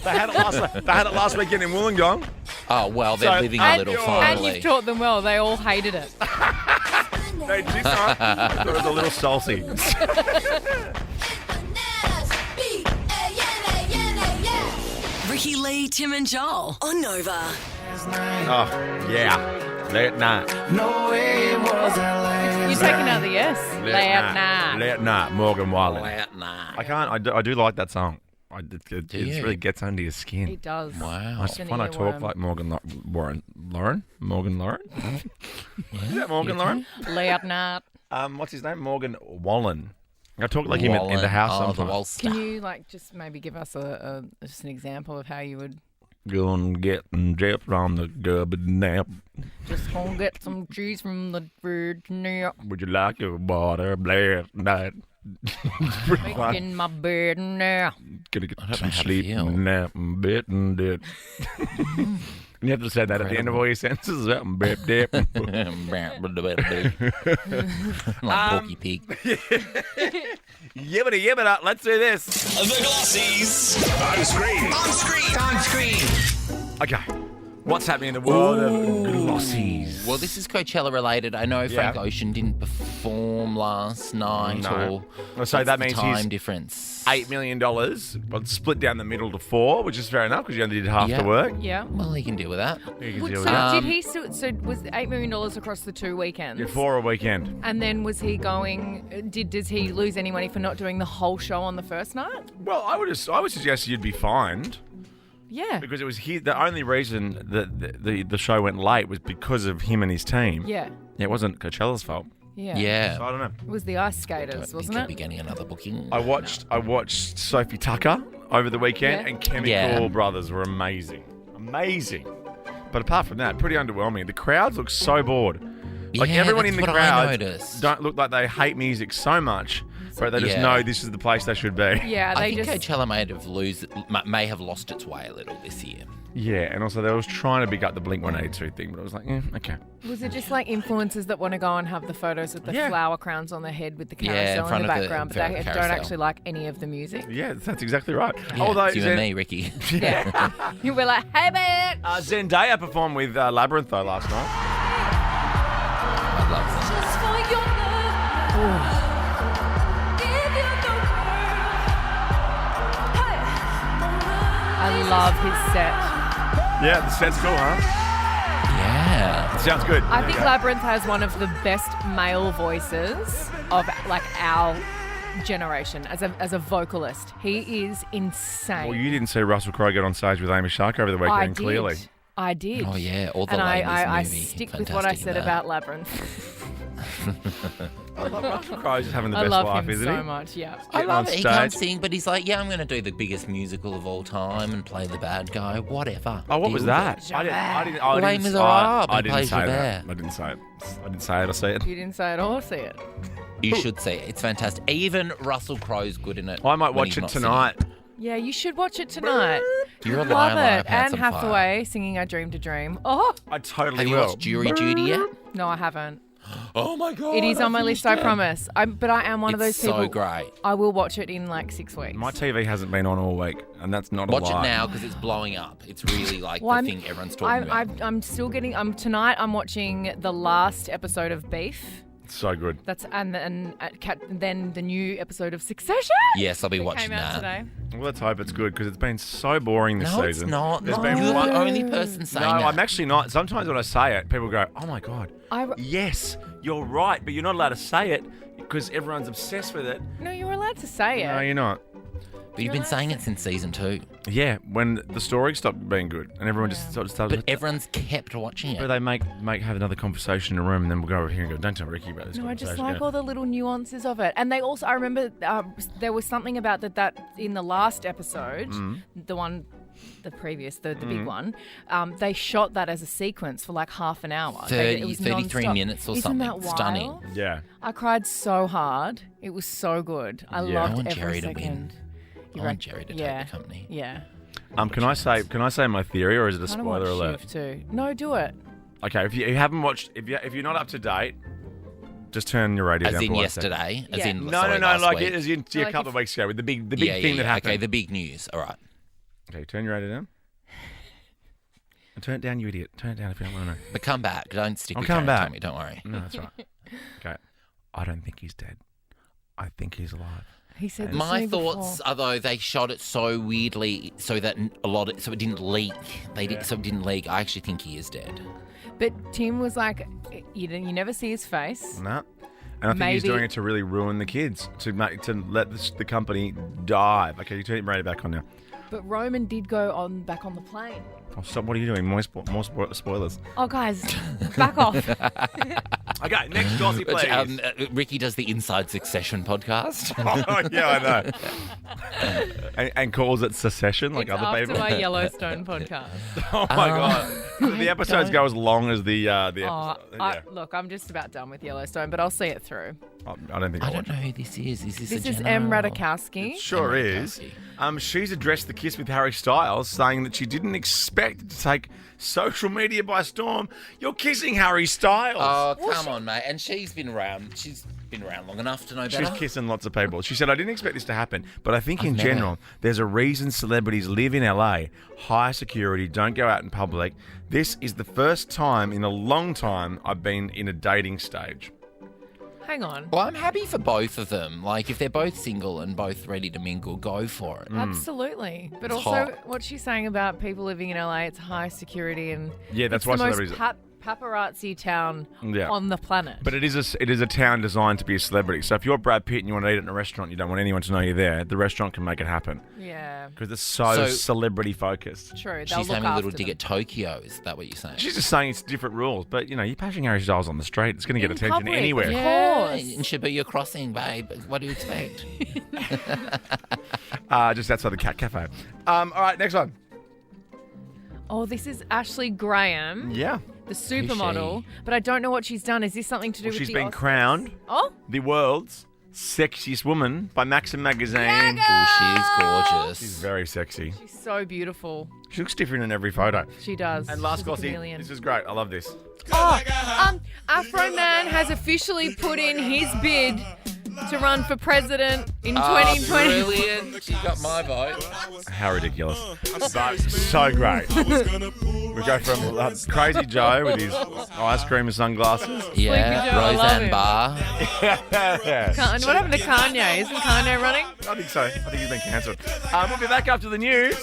They had it last weekend in Wollongong. Oh, well, they're So- living a And, little and finally. you've taught them well. They all hated it. They did not. I thought it was a little salty. Ricky Lee, Tim and Joel on Nova. Oh, yeah. Late night. You're taking out the S. Late night. Late night. Morgan Wallen. Nah. I do like that song. It you? really gets under your skin. It does. Wow. I It's an find I talk earworm. like Morgan Lauren. Is that Morgan Lauren? Late night. What's his name? Morgan Wallen. I talk like him in the house the sometimes. Walster. Can you just maybe give us just an example of how you would Go and get draped on the garbage nap. just go and get some cheese from the fridge now? Would you like your water last night? In my bed now. Gonna get I don't know some how to sleep feel. and nap and bit and did. And you have to say that at the end of all your sentences. Bip, dip. Like Porky Pig. Yibbity yibbita. Let's do this. The Glossys. On screen. On screen. On screen. Okay. What's happening in the world of Glossys? Well, this is Coachella related. I know Frank Yeah. Ocean didn't perform last night. No. Or So what's that the means time he's difference. $8 million, but split down the middle to 4, which is fair enough because you only did half Yeah. the work. Yeah. Well, he can deal with that. You can So deal with that. did he? So was $8 million across the 2 weekends? Yeah, 4 a weekend. And then was he going? Does he lose any money for not doing the whole show on the first night? Well, I would suggest you'd be fined Yeah. because it was the only reason that the show went late was because of him and his team. Yeah. It wasn't Coachella's fault. Yeah. So I don't know. It was the ice skaters, Don't think wasn't he'll it? be getting another booking. I watched Sophie Tucker over the weekend, Yeah. and Chemical Brothers were amazing. Amazing. But apart from that, pretty underwhelming. The crowds look so bored. Like Yeah, everyone in the that's what I crowd noticed. don't look like they hate music so much, but they just know this is the place they should be. Yeah, I they think just. Coachella may have lost its way a little this year. Yeah, and also they was trying to big up the Blink-182 thing, but I was like, okay. Was it just like influencers that want to go and have the photos with the flower crowns on their head with the carousel in the background, but they don't carousel. actually like any of the music? Yeah, that's exactly right. Yeah, Although it's you and me, Ricky. Yeah. You were like, hey, man. Zendaya performed with Labyrinth though last night. I love that. I love his set. Yeah, the set's cool, huh? Yeah. It sounds good. I think Labyrinth has one of the best male voices of like our generation as a vocalist. He is insane. Well, you didn't see Russell Crowe get on stage with Amy Shark over the weekend, I did. clearly. I did. Oh, yeah. All the And ladies I movie. stick with what I Fantastic said in that. about Labyrinth. I love Russell Crowe's just having the I best love life, him isn't so he? much, yeah. I Getting love on it. He can't stage. sing, but he's like, yeah, I'm going to do the biggest musical of all time and play the bad guy. Whatever. Oh, what was Deal with that? it. I didn't. Les I Miserables, he didn't plays say Javert. that. I didn't say it. I didn't say it. I see it. You didn't say it or see it. You should see it. It's fantastic. Even Russell Crowe's good in it. I might when watch he's it not tonight. Yeah, you should watch it tonight. You're a Love liar, liar, it. pants Anne on fire. Hathaway singing I Dream to Dream. Oh, I totally Have you will. watched Jury Duty yet? no, I haven't. Oh my god! It is on my list, I promise. But I am one of those It's people. so great. I will watch it in like 6 weeks. My TV hasn't been on all week, and that's not Watch a it lie. now because it's blowing up. It's really like Well, the thing everyone's talking about. I'm still getting. Tonight I'm watching the last episode of Beef. It's so good. That's and then the new episode of Succession. Yes, I'll be watching Came out that. today. Well, let's hope it's good because it's been so boring this No, season. it's not. There's No, been you're one. the only person saying No, that. I'm actually not. Sometimes when I say it, people go, "Oh my god, yes, you're right," but you're not allowed to say it because everyone's obsessed with it. No, you're allowed to say it. No, you're not. But you've been saying it since season 2. Yeah, when the story stopped being good and everyone just sort of started. But everyone's kept watching it. But they have another conversation in a room and then we'll go over here and go, "Don't tell Ricky about this No, I conversation." just like all the little nuances of it. And they also, I remember there was something about that in the last episode, the previous, the big one, they shot that as a sequence for like half an hour. 33 minutes or Isn't something. that wild? Stunning. Yeah. I cried so hard. It was so good. I Yeah. loved I want every Jerry to second. win. I want Jerry to take the company. Yeah. Can I say my theory or is it a Kinda spoiler want alert? Shiv too. No, do it. Okay, if you haven't watched, if you're not up to date, just turn your radio As down in for 1 yesterday? second. As in, no, sorry, no, last like week? as in a Like couple of weeks ago with the big thing that happened. Okay, the big news. All right. Okay, turn your radio down. And turn it down, you idiot. Turn it down if you don't want to know. But come back. Don't stick I'll with come Karen back. Tommy, don't worry. No, that's right. Okay, I don't think he's dead. I think he's alive. He said this to My me thoughts before. are though they shot it so weirdly so that so it didn't leak. So it didn't leak. I actually think he is dead. But Tim was like, you never see his face. No. And I think he's Maybe- doing it to really ruin the kids, to let the company dive. Okay, you turn your radio back on now. But Roman did go back on the plane. Oh, stop, what are you doing? More spoilers. Oh, guys, back off. Okay, next Glossy, please. Ricky does the Inside Succession podcast. Oh, yeah, I know. and calls it secession like It's other after people. my Yellowstone podcast. Oh, my God. The episodes go as long as the Oh, episode. look, I'm just about done with Yellowstone, but I'll see it through. I don't think I I'll don't watch know who this is. Is this This a is Jenna M. or- Radikowski. it. Sure is. She's addressed the kiss with Harry Styles, saying that she didn't expect it to take social media by storm. You're kissing Harry Styles. Oh, come on, mate. And she's been around. She's been around long enough to know better. She's kissing lots of people. She said, "I didn't expect this to happen, but I think in never. general, there's a reason celebrities live in LA. High security, don't go out in public. This is the first time in a long time I've been in a dating stage." Hang on. Well, I'm happy for both of them. Like, if they're both single and both ready to mingle, go for it. Absolutely. But It's also, hot. what she's saying about people living in LA, it's high security and Yeah, that's it's why the most celebrities- paparazzi town Yeah. on the planet. But it is a town designed to be a celebrity. So if you're Brad Pitt and you want to eat at a restaurant, you don't want anyone to know you're there, the restaurant can make it happen. Yeah. Because it's so celebrity focused. True. She's having a little dig at Tokyo. Is that what you're saying? She's just saying it's different rules. But, you're passing Harry Styles on the street. It's going to get attention public, anywhere. Yeah, it should be your crossing, babe. What do you expect? Just outside the Cat Cafe. All right, next one. Oh, this is Ashley Graham. Yeah. The supermodel. But I don't know what she's done. Is this something to do with She's the been Oscars? crowned the world's sexiest woman by Maxim magazine. Oh, she's gorgeous. She's very sexy. She's so beautiful. She looks different in every photo. She does. And last She's a Glossy, chameleon. this is great. I love this. Afro Man has officially put in his bid to run for president in 2020. Brilliant. She got my vote. How ridiculous. So great. We go from Crazy Joe with his ice cream and sunglasses. Yeah, Joe, I love Roseanne him. Barr. What happened to Kanye? Isn't Kanye running? I think so. I think he's been cancelled. We'll be back after the news.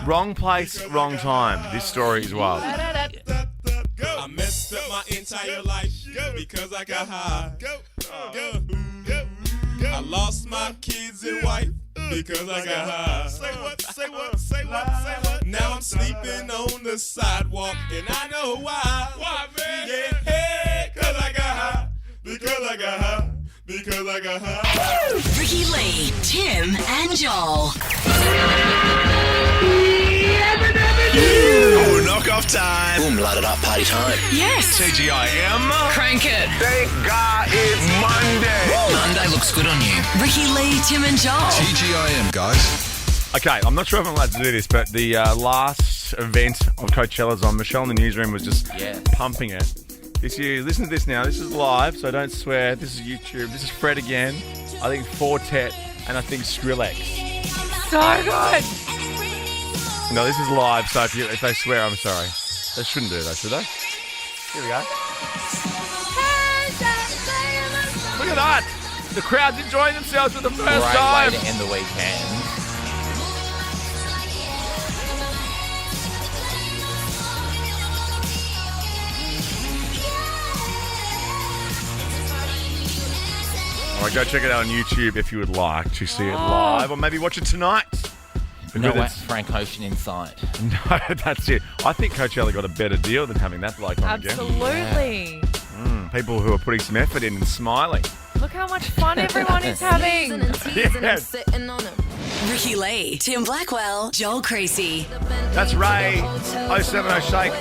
Wrong place, wrong time. This story is wild. I messed up my entire life because I got high. I lost my kids and wife because I got high. Say what, say what, say what, say what. Now I'm sleeping on the sidewalk and I know why. Why, man? Yeah, hey, cause I got high. Because I got high. Because I got high. Ricky Lee, Tim, and Joel. Oh, knock off time. Boom, light it up, party time. Yes. TGIM. Crank it. Thank God it's Monday. Monday looks good on you. Ricky Lee, Tim, and Joel. TGIM, guys. Okay, I'm not sure if I'm allowed to do this, but the last event of Coachella's on, Michelle in the newsroom was just pumping it. Listen to this now. This is live, so don't swear. This is YouTube. This is Fred again. I think Fortet, and I think Skrillex. So good. No, this is live, so if they swear, I'm sorry. They shouldn't do that, should they? Here we go. Look at that. The crowd's enjoying themselves for the first Great time. way to end the weekend. All right, go check it out on YouTube if you would like to see it live, or maybe watch it tonight. No Because Frank Ocean in sight. No, that's it. I think Coachella got a better deal than having that bloke on again. Absolutely. People who are putting some effort in and smiling. Look how much fun everyone is having. Yes. Ricky Lee, Tim Blackwell, Joel Creasy. That's Ray. 070 Shake.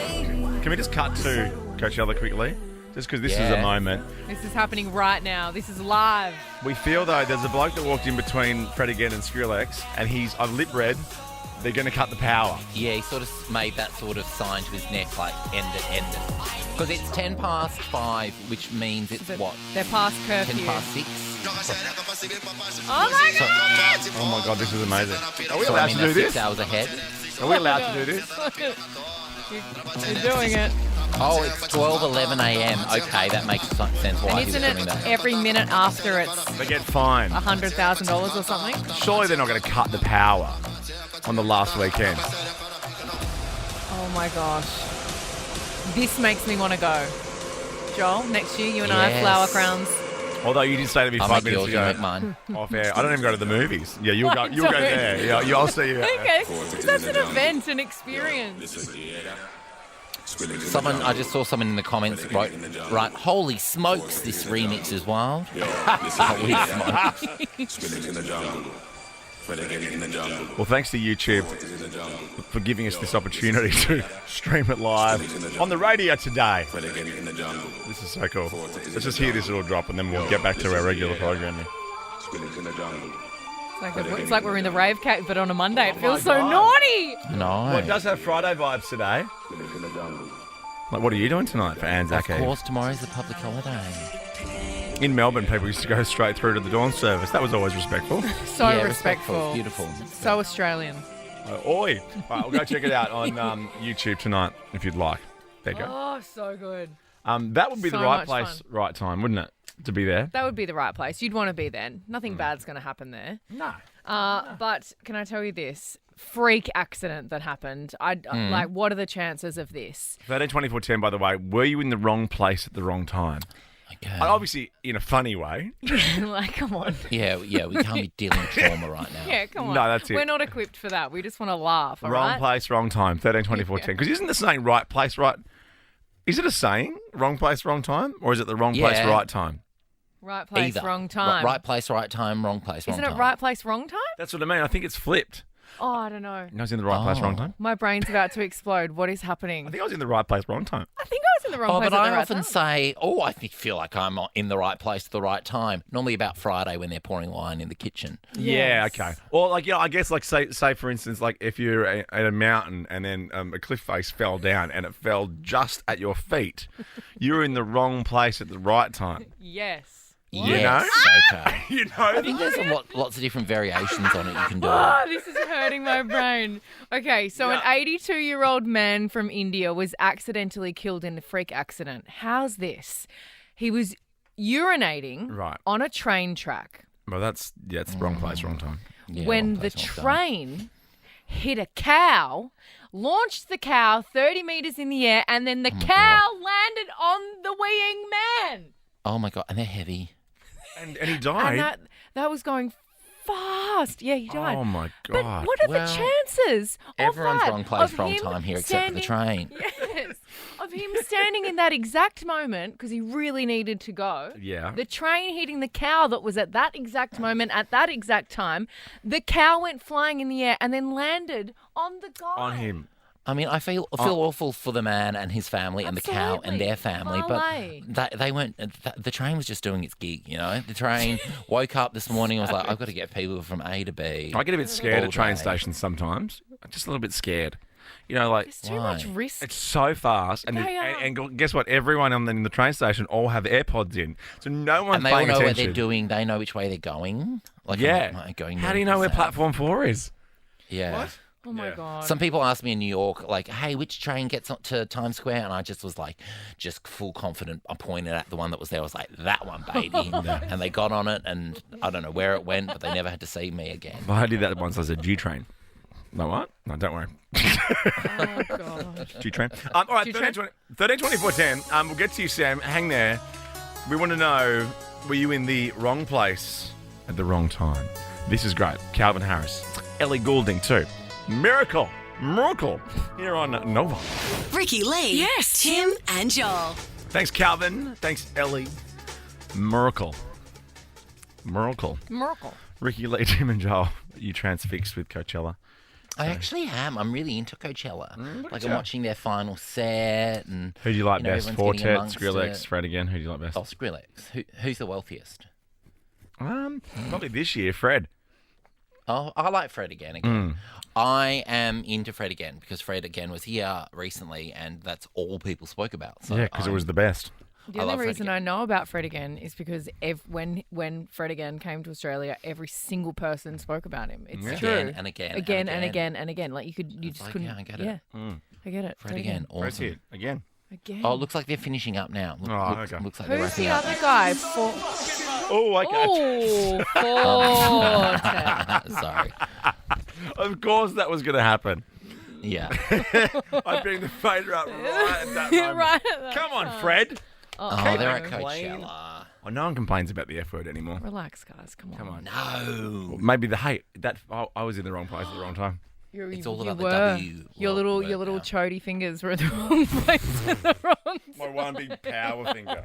Can we just cut to Coachella quickly? Just because this is a moment. This is happening right now. This is live. We feel, though, there's a bloke that walked in between Fred again and Skrillex, and I've lip read, they're going to cut the power. Yeah, he sort of made that sort of sign to his neck, like, end it. Because it's 10 past 5, which means it's what? They're past curfew. 10 past 6? Oh my God! Oh my God, this is amazing. Are we So, allowed to do 6 this? hours ahead. Are we allowed to do this? You're doing it. Oh, it's 12:11 a.m. Okay, that makes sense why And he was isn't doing it that. every minute after it's They get fined. $100,000 or something? Surely they're not going to cut the power on the last weekend. Oh my gosh. This makes me want to go. Joel, next year you and I have flower crowns. Although you did say to me I'll 5 make minutes yours, you ago, make mine. off air, I don't even go to the movies. Yeah, you'll go there. Yeah, I'll see you. Okay, that's an event, an experience. I just saw someone in the comments wrote, right, holy smokes, this remix is wild. Holy smokes. Well, thanks to YouTube for giving us this opportunity to stream it live on the radio today. This is so cool. Let's just hear this little drop and then we'll get back to our regular programming. It's like we're in the rave cave, but on a Monday. It feels so God. naughty. No. Well, it does have Friday vibes today. Like, what are you doing tonight for Anzac Of Eve? course, tomorrow's a public holiday. In Melbourne, people used to go straight through to the dawn service. That was always respectful. So Yeah, respectful. Beautiful. So Australian. Oi. All right, we'll go check it out on YouTube tonight if you'd like. There you go. Oh, so good. That would be the So right much place, fun. right time, wouldn't it? To be there. That would be the right place. You'd want to be there. Nothing bad's going to happen there. No. But can I tell you this? freak accident that happened. Like, what are the chances of this? 13-24-10, by the way, were you in the wrong place at the wrong time? Okay. Obviously, in a funny way. Like, come on. Yeah, we can't be dealing with trauma right now. Yeah, come on. No, that's it. We're not equipped for that. We just want to laugh, all Wrong right? place, wrong time. 13-24-10. Because isn't the saying right place, right? Is it a saying? Wrong place, wrong time? Or is it the wrong place, right time? Right place, Either. wrong time. Right place, right time, wrong place, wrong time. Isn't it right place, wrong time? That's what I mean. I think it's flipped. Oh, I don't know. I was in the right place, wrong time. My brain's about to explode. What is happening? I think I was in the right place, wrong time. I think I was in the wrong place but at the I right often time. say, I feel like I'm in the right place at the right time. Normally about Friday when they're pouring wine in the kitchen. Yeah, Yes. okay. Or like, I guess like say for instance, like if you're at a mountain and then a cliff face fell down and it fell just at your feet, you're in the wrong place at the right time. Yes. Yes, okay. You know? I think there's lots of different variations on it you can do. Oh, this is hurting my brain. Okay, so an 82-year-old man from India was accidentally killed in a freak accident. How's this? He was urinating on a train track. Well, it's wrong place, wrong time. Yeah, when the train hit a cow, launched the cow 30 metres in the air, and then the cow landed on the weeing man. Oh, my God. And they're heavy. And he died. And that was going fast. Yeah, he died. Oh, my But God. what are the chances Everyone's of that? wrong place, Of wrong him time here except for the train. Yes. Of him standing in that exact moment because he really needed to go. Yeah. The train hitting the cow that was at that exact moment, at that exact time. The cow went flying in the air and then landed on the guy. On him. I mean, I feel awful for the man and his family and the cow and their family, but they weren't. The train was just doing its gig, you know. The train woke up this morning and was like, I've got to get people from A to B. I get a bit scared all at train day. stations sometimes. I'm just a little bit scared. You know, like There's too much risk. it's so fast, and, and guess what? Everyone in the train station all have AirPods in, so no one's And they all paying know attention. what they're doing. They know which way they're going. Like, Yeah. am I going How do you know where platform 4 is? Yeah. What? Oh, my God. Some people asked me in New York, like, hey, which train gets to Times Square? And I just was like, just full confident. I pointed at the one that was there. I was like, that one, baby. And they got on it, and I don't know where it went, but they never had to see me again. Well, I did that once. I said G train. No, what? No, don't worry. Oh, God. G train. All right, 13, 24, 10. We'll get to you, Sam. Hang there. We want to know, were you in the wrong place at the wrong time? This is great. Calvin Harris. Ellie Goulding, too. Miracle here on Nova. Ricky Lee. Yes. Tim and Joel. Thanks, Calvin. Thanks, Ellie. Miracle. Ricky Lee, Tim and Joel. You transfixed with Coachella. I actually am. I'm really into Coachella. Like, I'm watching their final set. And Who do you like best? everyone's getting Fortet, amongst Skrillex, it. Fred again. Who do you like best? Oh, Skrillex. Who's the wealthiest? Probably this year, Fred. Oh, I like Fred again. I am into Fred again because Fred again was here recently, and that's all people spoke about. So Yeah, because it was the best. The only reason I know about Fred again is because when Fred again came to Australia, every single person spoke about him. It's true. Again and again and again. Like you just couldn't. Yeah, I get it. Yeah, I get it. Fred again. Fred's Awesome. here again. Again. Oh, it looks like they're finishing up now. Okay. Looks like they're Who's wrapping the up. other guy? Oh, I got Fortet. Sorry. Of course that was going to happen. Yeah. I bring the fader up right at that moment. Right at that Come on, time. Fred. Oh, they're at Coachella. Oh, no one complains about the F word anymore. Relax, guys. Come on. No. Maybe the hate. I was in the wrong place at the wrong time. It's all about the were. W. Your little chody fingers were at the wrong place at the wrong time. My one big power finger.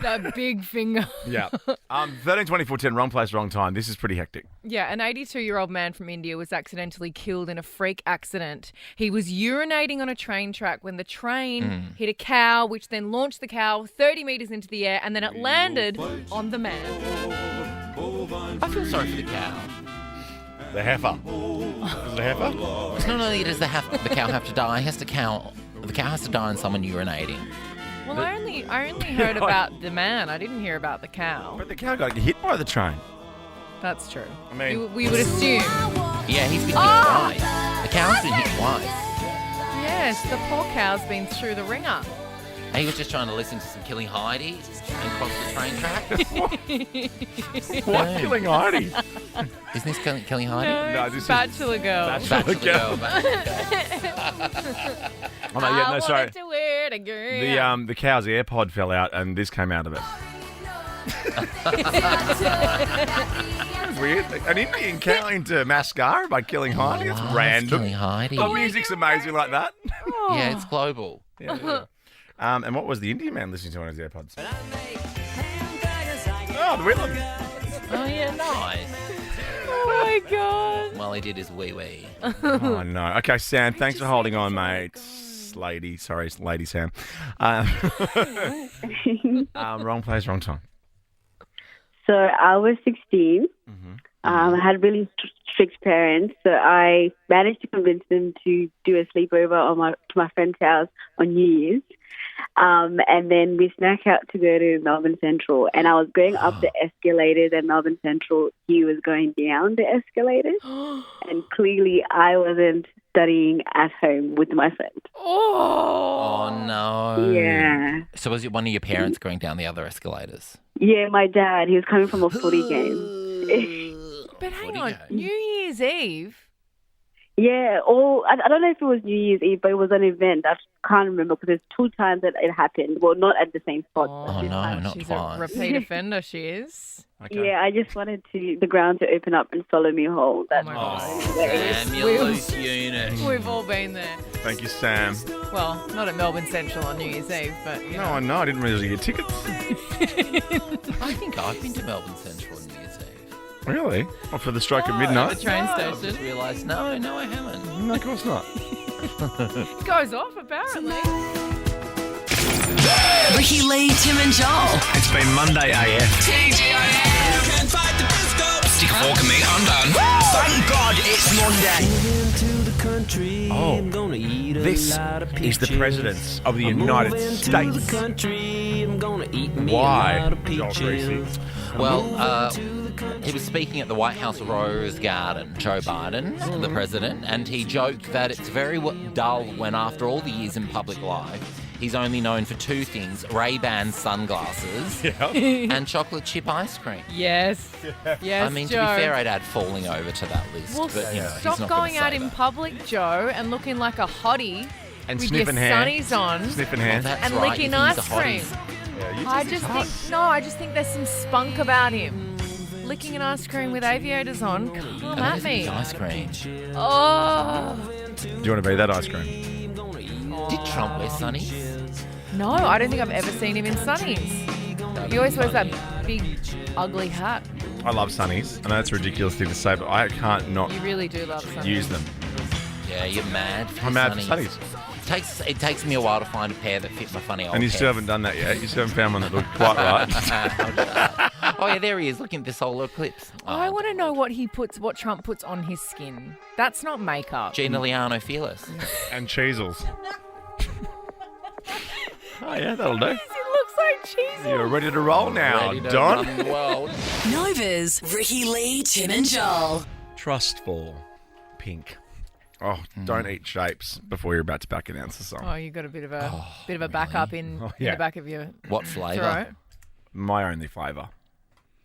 That big finger. Yeah. 13, 24, 10, wrong place, wrong time. This is pretty hectic. Yeah, an 82-year-old man from India was accidentally killed in a freak accident. He was urinating on a train track when the train hit a cow, which then launched the cow 30 metres into the air, and then it landed on the man. I feel sorry for the cow. The heifer. Is it a heifer? Not only does the cow have to die, the cow has to die on someone urinating. Well, I only heard about the man. I didn't hear about the cow. But the cow got hit by the train. That's true. I mean, we would assume. Yeah, he's been hit twice. The cow's been hit twice. Yes, the poor cow's been through the ringer. He was just trying to listen to some Killing Heidi and cross the train track. What? Killing Heidi? Isn't this Killing Heidi? No, this is Bachelor Girl. Bachelor Girl. Oh, no, yeah, no, sorry. To wear it again. The cow's AirPod fell out and this came out of it. That's weird. An Indian cow into mascara by Killing Heidi? That's random. Killing Heidi. The music's amazing like that. Yeah, it's global. Yeah. And what was the Indian man listening to on his AirPods? Oh, the Whitlam. Oh, yeah, nice. Oh, my God. Well, he did his wee-wee. Oh, no. Okay, Sam, thanks for holding on, mate. Lady Sam. Wrong place, wrong time. So I was 16. I had really strict parents, so I managed to convince them to do a sleepover to my friend's house on New Year's. And then we snuck out to go to Melbourne Central, and I was going up the escalators at Melbourne Central. He was going down the escalators, and clearly I wasn't studying at home with my friend. Oh, no. Yeah. So was it one of your parents going down the other escalators? Yeah, my dad. He was coming from a footy game. But hang on, New Year's Eve? Yeah, I don't know if it was New Year's Eve, but it was an event. I can't remember because there's 2 times that it happened. Well, not at the same spot. Oh, no, not She's twice. a repeat offender, she is. Okay. Yeah, I just wanted the ground to open up and swallow me whole. That's Sam, you loose unit. We've all been there. Thank you, Sam. Well, not at Melbourne Central on New Year's Eve, but you know. No, I know. I didn't really get tickets. I think I've been to Melbourne Central on New Year's Eve. Really? Oh, for the stroke of midnight? The train I've station. just realised, no, I haven't. No, of course not. It goes off, apparently. Ricky Lee, Tim and Joel. It's been Monday AF. TGIF. Can't fight the disco. Stick a fork in me, I'm done. Thank God it's Monday. Oh, this is the President of the United States. Why, Joel Creasy? Well, he was speaking at the White House Rose Garden, Joe Biden, the president, and he joked that it's very dull when after all the years in public life, he's only known for 2 things, Ray-Ban sunglasses and chocolate chip ice cream. Yes. Yes, I mean, Joe. to be fair, I'd add falling over to that list. Well, but, you know, he's stop not gonna going say out in that. public, Joe, and looking like a hottie And with sniffing your hair. sunnies on Sniffing hair. That's and right, licking you think he's ice a cream. hottie. I just think there's some spunk about him. Licking an ice cream with aviators on. Come at me. Ice cream. Oh. Do you want to be that ice cream? Did Trump wear sunnies? No, I don't think I've ever seen him in sunnies. He always wears that big, ugly hat. I love sunnies. I know it's a ridiculous thing to say, but I can't not You really do love sunnies. use them. Yeah, you're mad for I'm mad for sunnies. sunnies. It takes me a while to find a pair that fit my funny old And you head. still haven't done that yet. You still haven't found one that looked quite right. Oh, yeah, there he is. Look at the solar eclipse. I want to know what Trump puts on his skin. That's not makeup. Gina Liano fearless. And cheesels. Oh, yeah, that'll do. It looks like cheese. You're ready to roll now, Ready to Don. run the world. Nova's Ricky Lee, Tim and Joel. Trustful. Pink. Oh, don't eat shapes before you're about to back announce the song. Oh, you got a bit of a backup in yeah. the back of your What flavour? throat. My only flavour.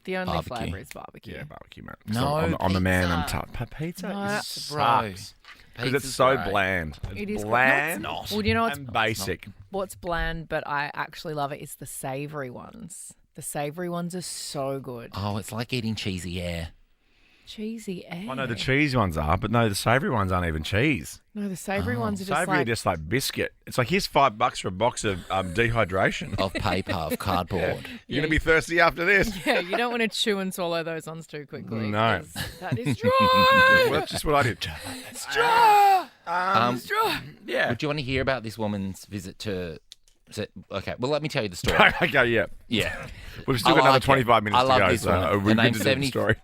The only Barbecue. flavour is barbecue. Yeah, barbecue, mate. No, So I'm a man. I'm pizza. tough. Pizza No, sucks. Because it's Pizza's so great. bland. It's It is bland not. Well, you know what's and basic. What's bland, but I actually love it, is the savoury ones. The savoury ones are so good. Oh, it's like eating cheesy air. Cheesy air. I know the cheese ones are, but no, the savoury ones aren't even cheese. No, the savoury ones are just Savoury are like... just like biscuit. It's like, here's $5 for a box of dehydration. Of paper, of cardboard. You're going to be thirsty after this. Yeah, you don't want to chew and swallow those ones too quickly. No. 'cause That is dry. Well, that's just what I did. It's dry. It's dry. Yeah. Would you want to hear about this woman's visit to... Okay, well, let me tell you the story. Okay, yeah. Yeah. We've still I got another like 25 minutes I to love go, this so woman. we're Her good name's to do the story.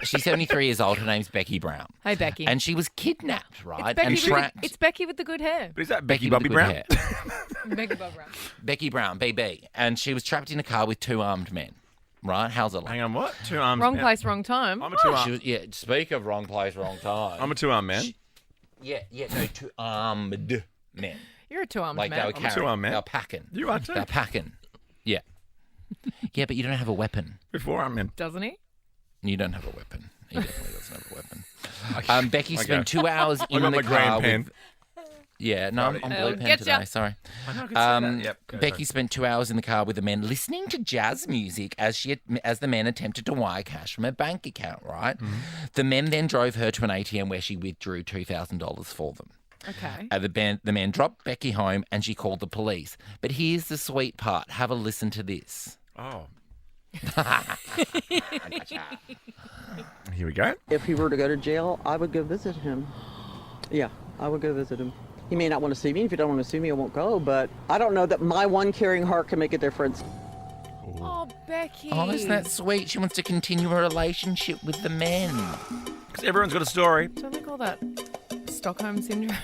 She's 73 years old. Her name's Becky Brown. Hey, Becky. And she was kidnapped, right? Becky and with, trapped. it's Becky with the good hair. But is that Becky Becky with Bobby the good Brown? hair. Becky Bob Brown. Becky Brown, BB. And she was trapped in a car with 2 armed men, right? How's it like? Hang on, what? 2 arms. Wrong man. place, wrong time. I'm a 2 She arm. was, yeah, speak of wrong place, wrong time. I'm a 2 arm man. No, 2 armed men. You're a two-armed Like man. they were I'm a carrying. two-armed man. They were packing. You are too. They were packing. Yeah. Yeah, but you don't have a weapon. Before I'm in. Doesn't he? You don't have a weapon. He definitely doesn't have a weapon. Becky Okay. spent 2 hours in got the my green car pen. with... Yeah, no, I'm blue pen get today. ya. Sorry. I know I could see that. Yep. Go, Becky spent 2 hours in the car with the men listening to jazz music as the men attempted to wire cash from her bank account, right? Mm-hmm. The men then drove her to an ATM where she withdrew $2,000 for them. Okay. The man dropped Becky home and she called the police. But here's the sweet part. Have a listen to this. Oh. Here we go. If he were to go to jail, I would go visit him. Yeah, I would go visit him. He may not want to see me. If he don't want to see me, I won't go. But I don't know that my one caring heart can make a difference. Oh, Becky. Oh, isn't that sweet? She wants to continue a relationship with the men. Because everyone's got a story. Don't they call that Stockholm Syndrome?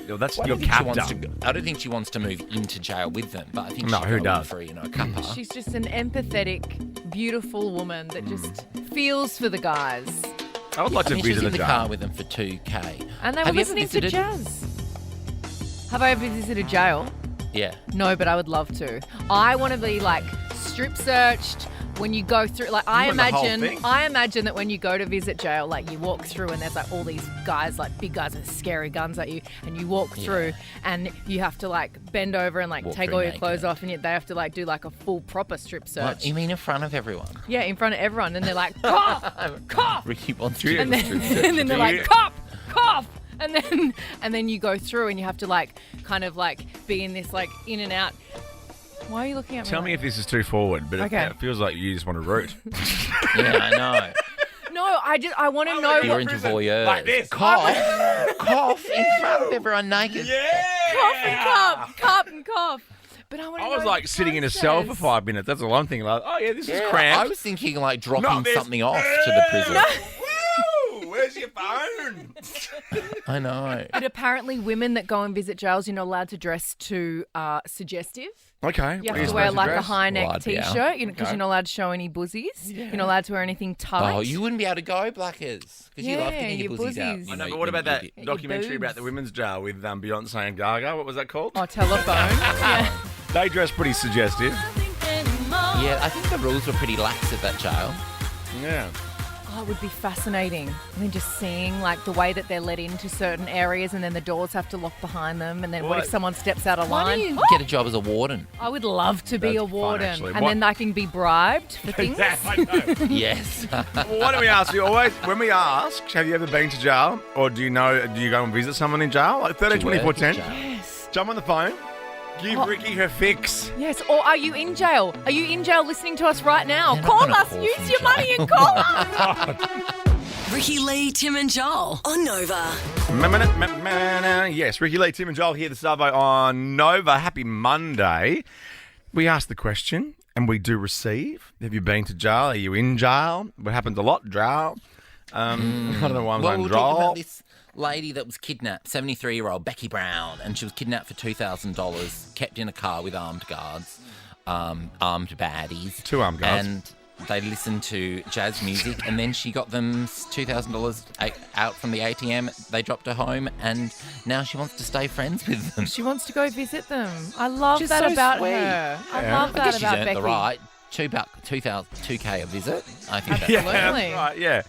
Well, that's I your don't think she wants captor. to- I don't think she wants to move into jail with them, but I think No, she'll who go does? in for a cuppa. She's just an empathetic, beautiful woman that just feels for the guys. I would like I to mean, she was visit in a the car jail. with them for 2K. And they Have were you ever listening to visited? jazz. Have I ever visited jail? Yeah. No, but I would love to. I want to be like strip searched when you go through. Like I want the whole imagine, thing? I imagine that when you go to visit jail, like you walk through and there's like all these guys, like big guys with scary guns at you, and you walk through and you have to like bend over and like Walk take through all your naked. clothes off, and they have to like do like a full proper strip search. What, you mean in front of everyone? Yeah, in front of everyone, and they're like cough, cough, Ricky wants to and do a then, strip search. and then they're like cough, cough. And then you go through and you have to like kind of like be in this like in and out. Why are you looking at me? Tell me if this is too forward, but Okay. it feels like you just want to root. Yeah, I know. No, I want to know You're what into voyeurs. Like this. Cough. Cough in front of everyone naked. cough and cough and cough. But I want to I know was like the sitting in a cell for process. 5 minutes. That's all I'm thinking. Like, oh yeah, this is Yeah, cramped. I was thinking like dropping Not this. something off to the prison. Woo! Where's your phone? I know. But apparently, women that go and visit jails, you're not allowed to dress too suggestive. Okay. You what are have to wear supposed like a dress? high neck Well, I'd be out. t-shirt, because Okay. you're not allowed to show any buzzies. You're not allowed to wear anything tight. Oh, you wouldn't be able to go, Blackers, because you love Yeah, getting your your pussies out. buzzies. I know, You but what about that your documentary about boobs. the women's jail with Beyonce and Gaga? What was that called? Oh, telephone. Yeah. They dress pretty suggestive. Yeah, I think the rules were pretty lax at that jail. Yeah. Oh, it would be fascinating. And then just seeing like the way that they're let into certain areas, and then the doors have to lock behind them. And then what if What? someone steps out of Why line? don't you get a job as a warden? I would love to be That's a fun, warden, actually. and What- then I can be bribed for things. Yeah, I know. Yes. Well, why don't we ask you always, when we ask, have you ever been to jail? Or do you go and visit someone in jail? Like 13, Do you 24, work in 10. jail? Yes. Jump on the phone. Give Oh. Ricky her fix. Yes. Or are you in jail? Are you in jail listening to us right now? They're not Call gonna us. call Use from your money jail. and call us. Ricky Lee, Tim and Joel on Nova. Yes, Ricky Lee, Tim and Joel here this Savo on Nova. Happy Monday. We ask the question, and we do receive. Have you been to jail? Are you in jail? What happens a lot? Jail. I don't know why I'm Well, saying we were talking jail. about this lady that was kidnapped, 73-year-old Becky Brown, and she was kidnapped for $2,000, kept in a car with armed guards, armed baddies. 2 armed guards. And they listened to jazz music, and then she got them $2,000 out from the ATM. They dropped her home, and now she wants to stay friends with them. She wants to go visit them. I love She's that so about sweet. her. I Yeah. love I that guess she's about earned Becky. the right. $2K a visit. I think that's Yeah, Absolutely. right, yeah.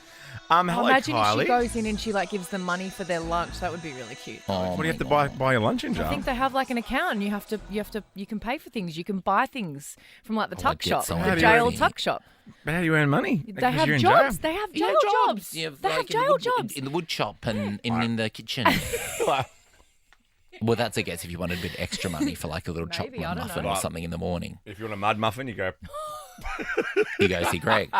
Hello, Imagine Kylie. if she goes in and she like gives them money for their lunch. That would be really cute. Oh, What do you have to my buy your lunch in I jail? think they have like an account, and you can pay for things. You can buy things from like the Oh, tuck I'd get shop, someone the to jail do it. tuck shop. But how do you earn money? They Because have you're in jobs. jail. They have Yeah, jail jobs. Yeah, They like have in the jail wood- jobs. in the wood shop and in the kitchen. Well, that's, I guess, if you wanted a bit extra money for like a little chopped Maybe, I don't muffin know. or something in the morning. If you want a mud muffin, you go. You go see Greg.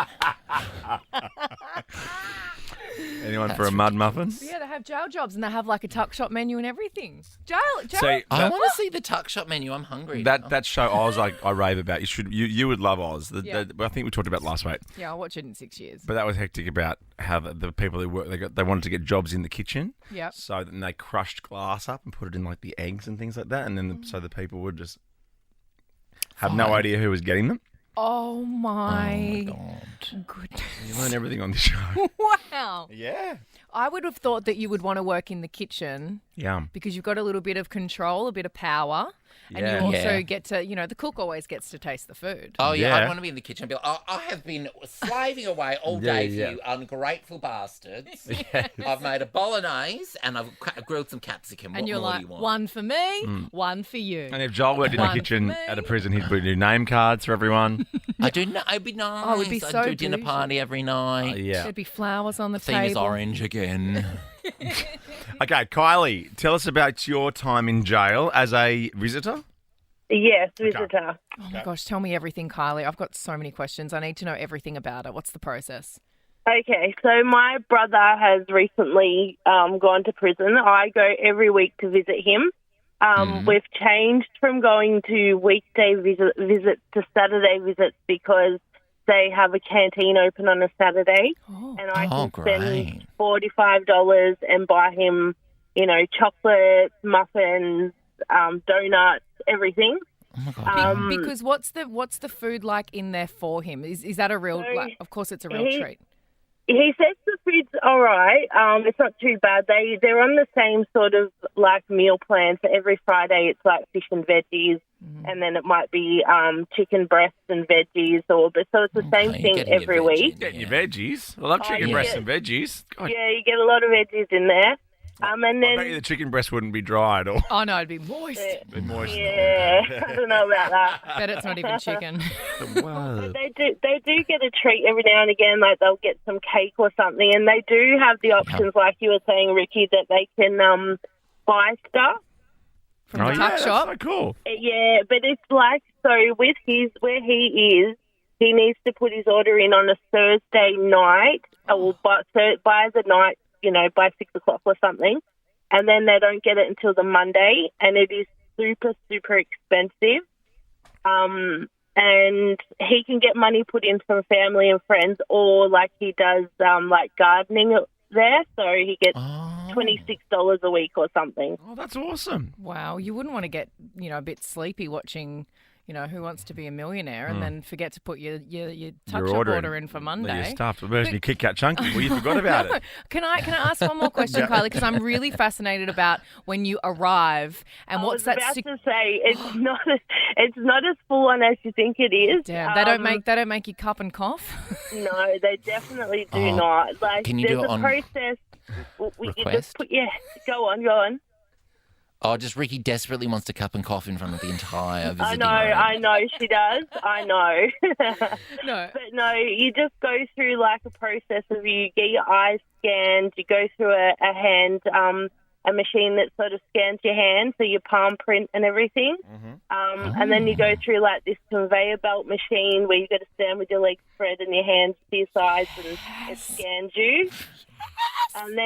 Anyone for a mud muffin? Yeah, they have jail jobs, and they have like a tuck shop menu and everything. Jail. See, I want to see the tuck shop menu. I'm hungry. that show Oz, I rave about. You would love Oz. Yeah. I think we talked about it last week. Yeah, I'll watch it in 6 years. But that was hectic about how the people who work they wanted to get jobs in the kitchen. Yep. So then they crushed glass up and put it in like the eggs and things like that, and then so the people would just have no Fine. idea who was getting them. Oh my, God. goodness. You learn everything on this show. What Wow. Yeah. I would have thought that you would want to work in the kitchen Yum. because you've got a little bit of control, a bit of power. And Yeah. you also Yeah. get to, the cook always gets to taste the food. Oh, yeah, Yeah. I'd want to be in the kitchen and be like, I have been slaving away all day for you ungrateful bastards. I've made a bolognese and I've grilled some capsicum. And What you're more like, do you want? one for me, one for you. And if Joel worked in the One kitchen for me. at a prison, he'd do name cards for everyone. It'd be nice. Oh, it'd be so I'd do a dinner bougie. party every night. Yeah. There'd be flowers on the Theme table. is orange again. Okay, Kylie, tell us about your time in jail as a visitor. Yes, visitor. Oh my gosh, tell me everything, Kylie. I've got so many questions. I need to know everything about it. What's the process? Okay, so my brother has recently gone to prison. I go every week to visit him. We've changed from going to weekday visits to Saturday visits because they have a canteen open on a Saturday, and I can spend $45 and buy him, chocolates, muffins, donuts, everything. Oh my God. Because what's the food like in there for him? Is that a real? Of course, it's a real treat. He says the food's all right. It's not too bad. They're on the same sort of like meal plan. So every Friday it's like fish and veggies, and then it might be chicken breasts and veggies, so it's the same thing every week. Getting your veggies. I love chicken breasts and veggies. God. Yeah, you get a lot of veggies in there. And then I bet you the chicken breast wouldn't be dry at all. Oh no, it'd be moist. Be moist. Yeah, I don't know about that. Bet it's not even chicken. But they do get a treat every now and again, like they'll get some cake or something, and they do have the options, like you were saying, Ricky, that they can buy stuff from the tuck shop. That's so cool. Yeah, but it's like, so with where he is, he needs to put his order in on a Thursday night, or by the night, by 6 o'clock or something, and then they don't get it until the Monday, and it is super, super expensive. And he can get money put in from family and friends, or like he does like gardening there, so he gets $26 a week or something. Oh, that's awesome. Wow, you wouldn't want to get a bit sleepy watching Who Wants to Be a Millionaire and then forget to put your tuck shop order in for Monday. Your stuff. Where's your Kit Kat Chunky? Well, you forgot about it. Can I ask one more question, Kylie? Because I'm really fascinated about when you arrive and what's that. I was about to say it's not as full on as you think it is. Damn, they don't make you cup and cough. No, they definitely do not. Like, can you there's do it a on process. You request? Go on. Oh, just Ricky desperately wants to cup and cough in front of the entire visiting I know she does. I know. No. But no, you just go through like a process of you get your eyes scanned, you go through a machine that sort of scans your hand, so your palm print and everything. And then you go through like this conveyor belt machine where you got to stand with your legs spread and your hands to your sides, and it scans you. And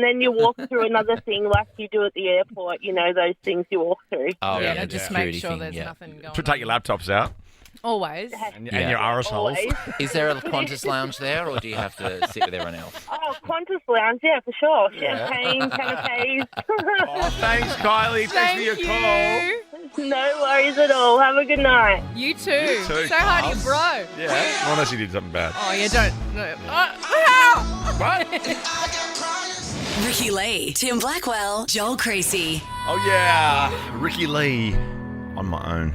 then you walk through another thing like you do at the airport, those things you walk through. Oh, yeah, just make sure there's nothing going on. Take your laptops out. Always. And your arseholes. Is there a Qantas lounge there, or do you have to sit with everyone else? Oh, Qantas lounge, yeah, for sure. Champagne, canapes. Thanks, Kylie. Thanks for your call. No worries at all. Have a good night. You too. You too, Say hi to your bro. Yeah. Well, unless you did something bad. Oh, you don't. No. What? Ricky Lee, Tim Blackwell, Joel Creasy. Oh, yeah. Ricky Lee. On my own.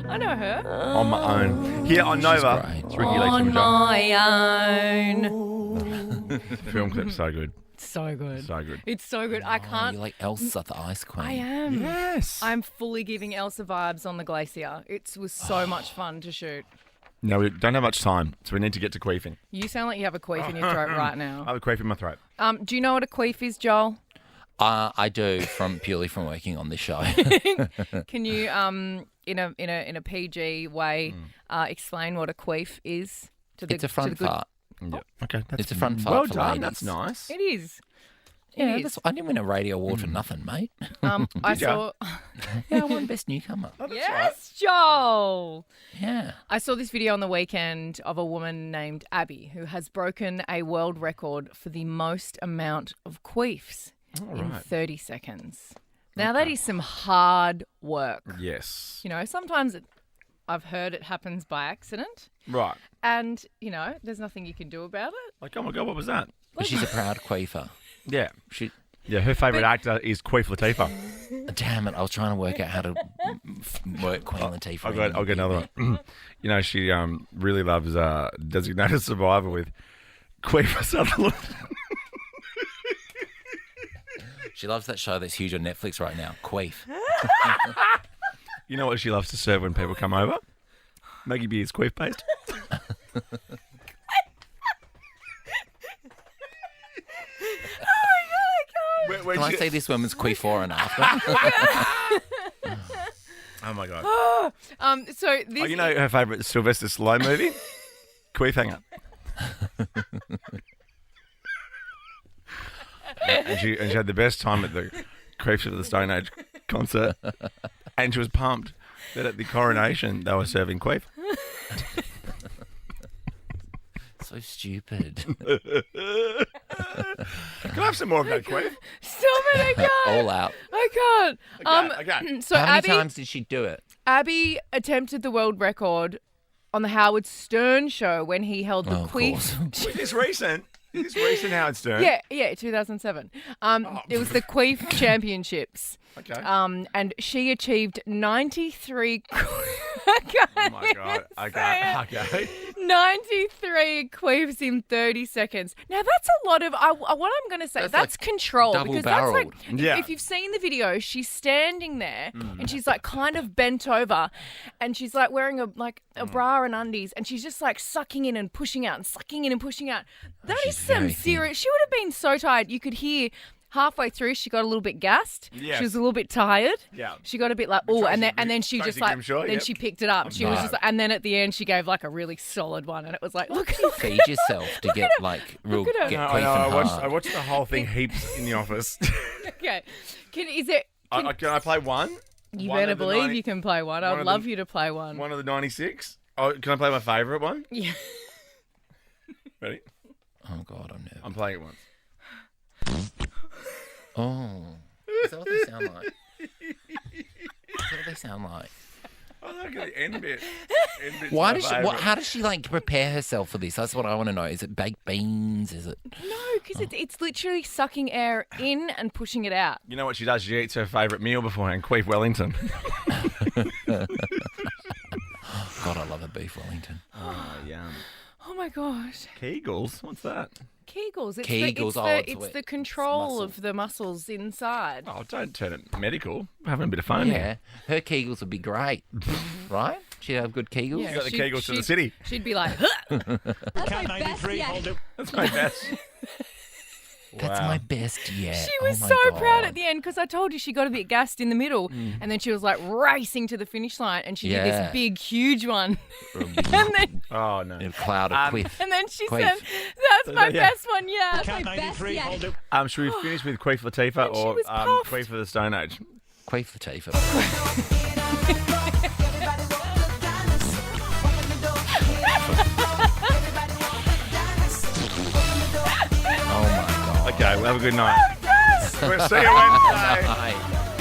I know her. On my own. Here on Nova. It's Ricky Lee. On my own. The film clip's so good. So good. So good. It's so good. I can't. You're like Elsa, the Ice Queen. I am. Yes. I'm fully giving Elsa vibes on the glacier. It was so much fun to shoot. No, we don't have much time, so we need to get to queefing. You sound like you have a queef in your throat right now. I have a queef in my throat. Do you know what a queef is, Joel? I do, purely from working on this show. Can you, in a PG way, explain what a queef is? It's a front fart. Yeah. Okay, it's a front fart. Well for done. ladies. That's nice. It is. Yeah, I didn't win a radio award for nothing, mate. I saw. Yeah, I won Best Newcomer. Oh, Yes, Joel. Yeah. I saw this video on the weekend of a woman named Abby who has broken a world record for the most amount of queefs in 30 seconds. Now, that is some hard work. Yes. Sometimes I've heard it happens by accident. Right. And, there's nothing you can do about it. Like, oh my God, what was that? But she's a proud queefer. Yeah. She. Yeah, her favourite actor is Queef Latifah. Damn it, I was trying to work out how to work Queen Latifah. I'll get another one. You know, she really loves Designated Survivor with Queef Sutherland. She loves that show that's huge on Netflix right now, Queef. You know what she loves to serve when people come over? Maggie Beer's Queef paste. Can I see this woman's queef before and after? Oh my God. So this. Oh, you know her favourite Sylvester Stallone movie? Queef Hanger. and she had the best time at the Queefs of the Stone Age concert, and she was pumped that at the coronation they were serving queef. So stupid. Can I have some more of that queef? Stop it! I can't. All out. I can't. Okay. So How many Abby, times did she do it? Abby attempted the world record on the Howard Stern show when he held the queef. Is this recent? Is this recent Howard Stern? Yeah, 2007. It was the Queef Championships. Okay. And she achieved 93. Oh my God. Okay. 93 queefs in 30 seconds. Now that's a lot of. What I'm going to say, that's like control, because that's like Yeah. if you've seen the video, she's standing there and she's like kind of bent over, and she's like wearing a bra and undies, and she's just like sucking in and pushing out and sucking in and pushing out. That is some serious. She would have been so tired. You could hear. Halfway through, she got a little bit gassed. Yes. She was a little bit tired. Yeah. She got a bit like, and then she just like, she picked it up. She was just like, and then at the end, she gave like a really solid one, and it was like, look. Feed yourself to get like real get queef and hard. I watched the whole thing heaps in the office. Okay. Can I play one? You better believe you can play one. I'd love you to play one. One of the 96. Oh, can I play my favourite one? Yeah. Ready? Oh God, I'm nervous. I'm playing it once. Oh, is that what they sound like? Is that what they sound like? I like the end bit. Why does she? How does she like prepare herself for this? That's what I want to know. Is it baked beans? Is it? No, because it's literally sucking air in and pushing it out. You know what she does? She eats her favourite meal beforehand, Queef Wellington. God, I love a beef Wellington. Oh, yum. Oh my gosh. Kegels? What's that? Kegels. It's the control of the muscles inside. Oh, don't turn it medical. We're having a bit of fun Yeah, here. her Kegels would be great, right? She'd have good Kegels. Yeah, She's got the Kegels to the city. She'd be like, That's my best yet. That's my best. That's my best yet. She was Oh my so God. proud at the end because I told you she got a bit gassed in the middle, and then she was like racing to the finish line, and she did this big, huge one, and then Oh, no. A cloud of queef. and then she Queef. said, "That's my best one yet." That's my best yet. Should we finish with Queef Latifah she or was puffed. Queef of the Stone Age? Queef Latifah. Oh my God. Okay, well, have a good night. Yes. We'll see you Wednesday. Bye.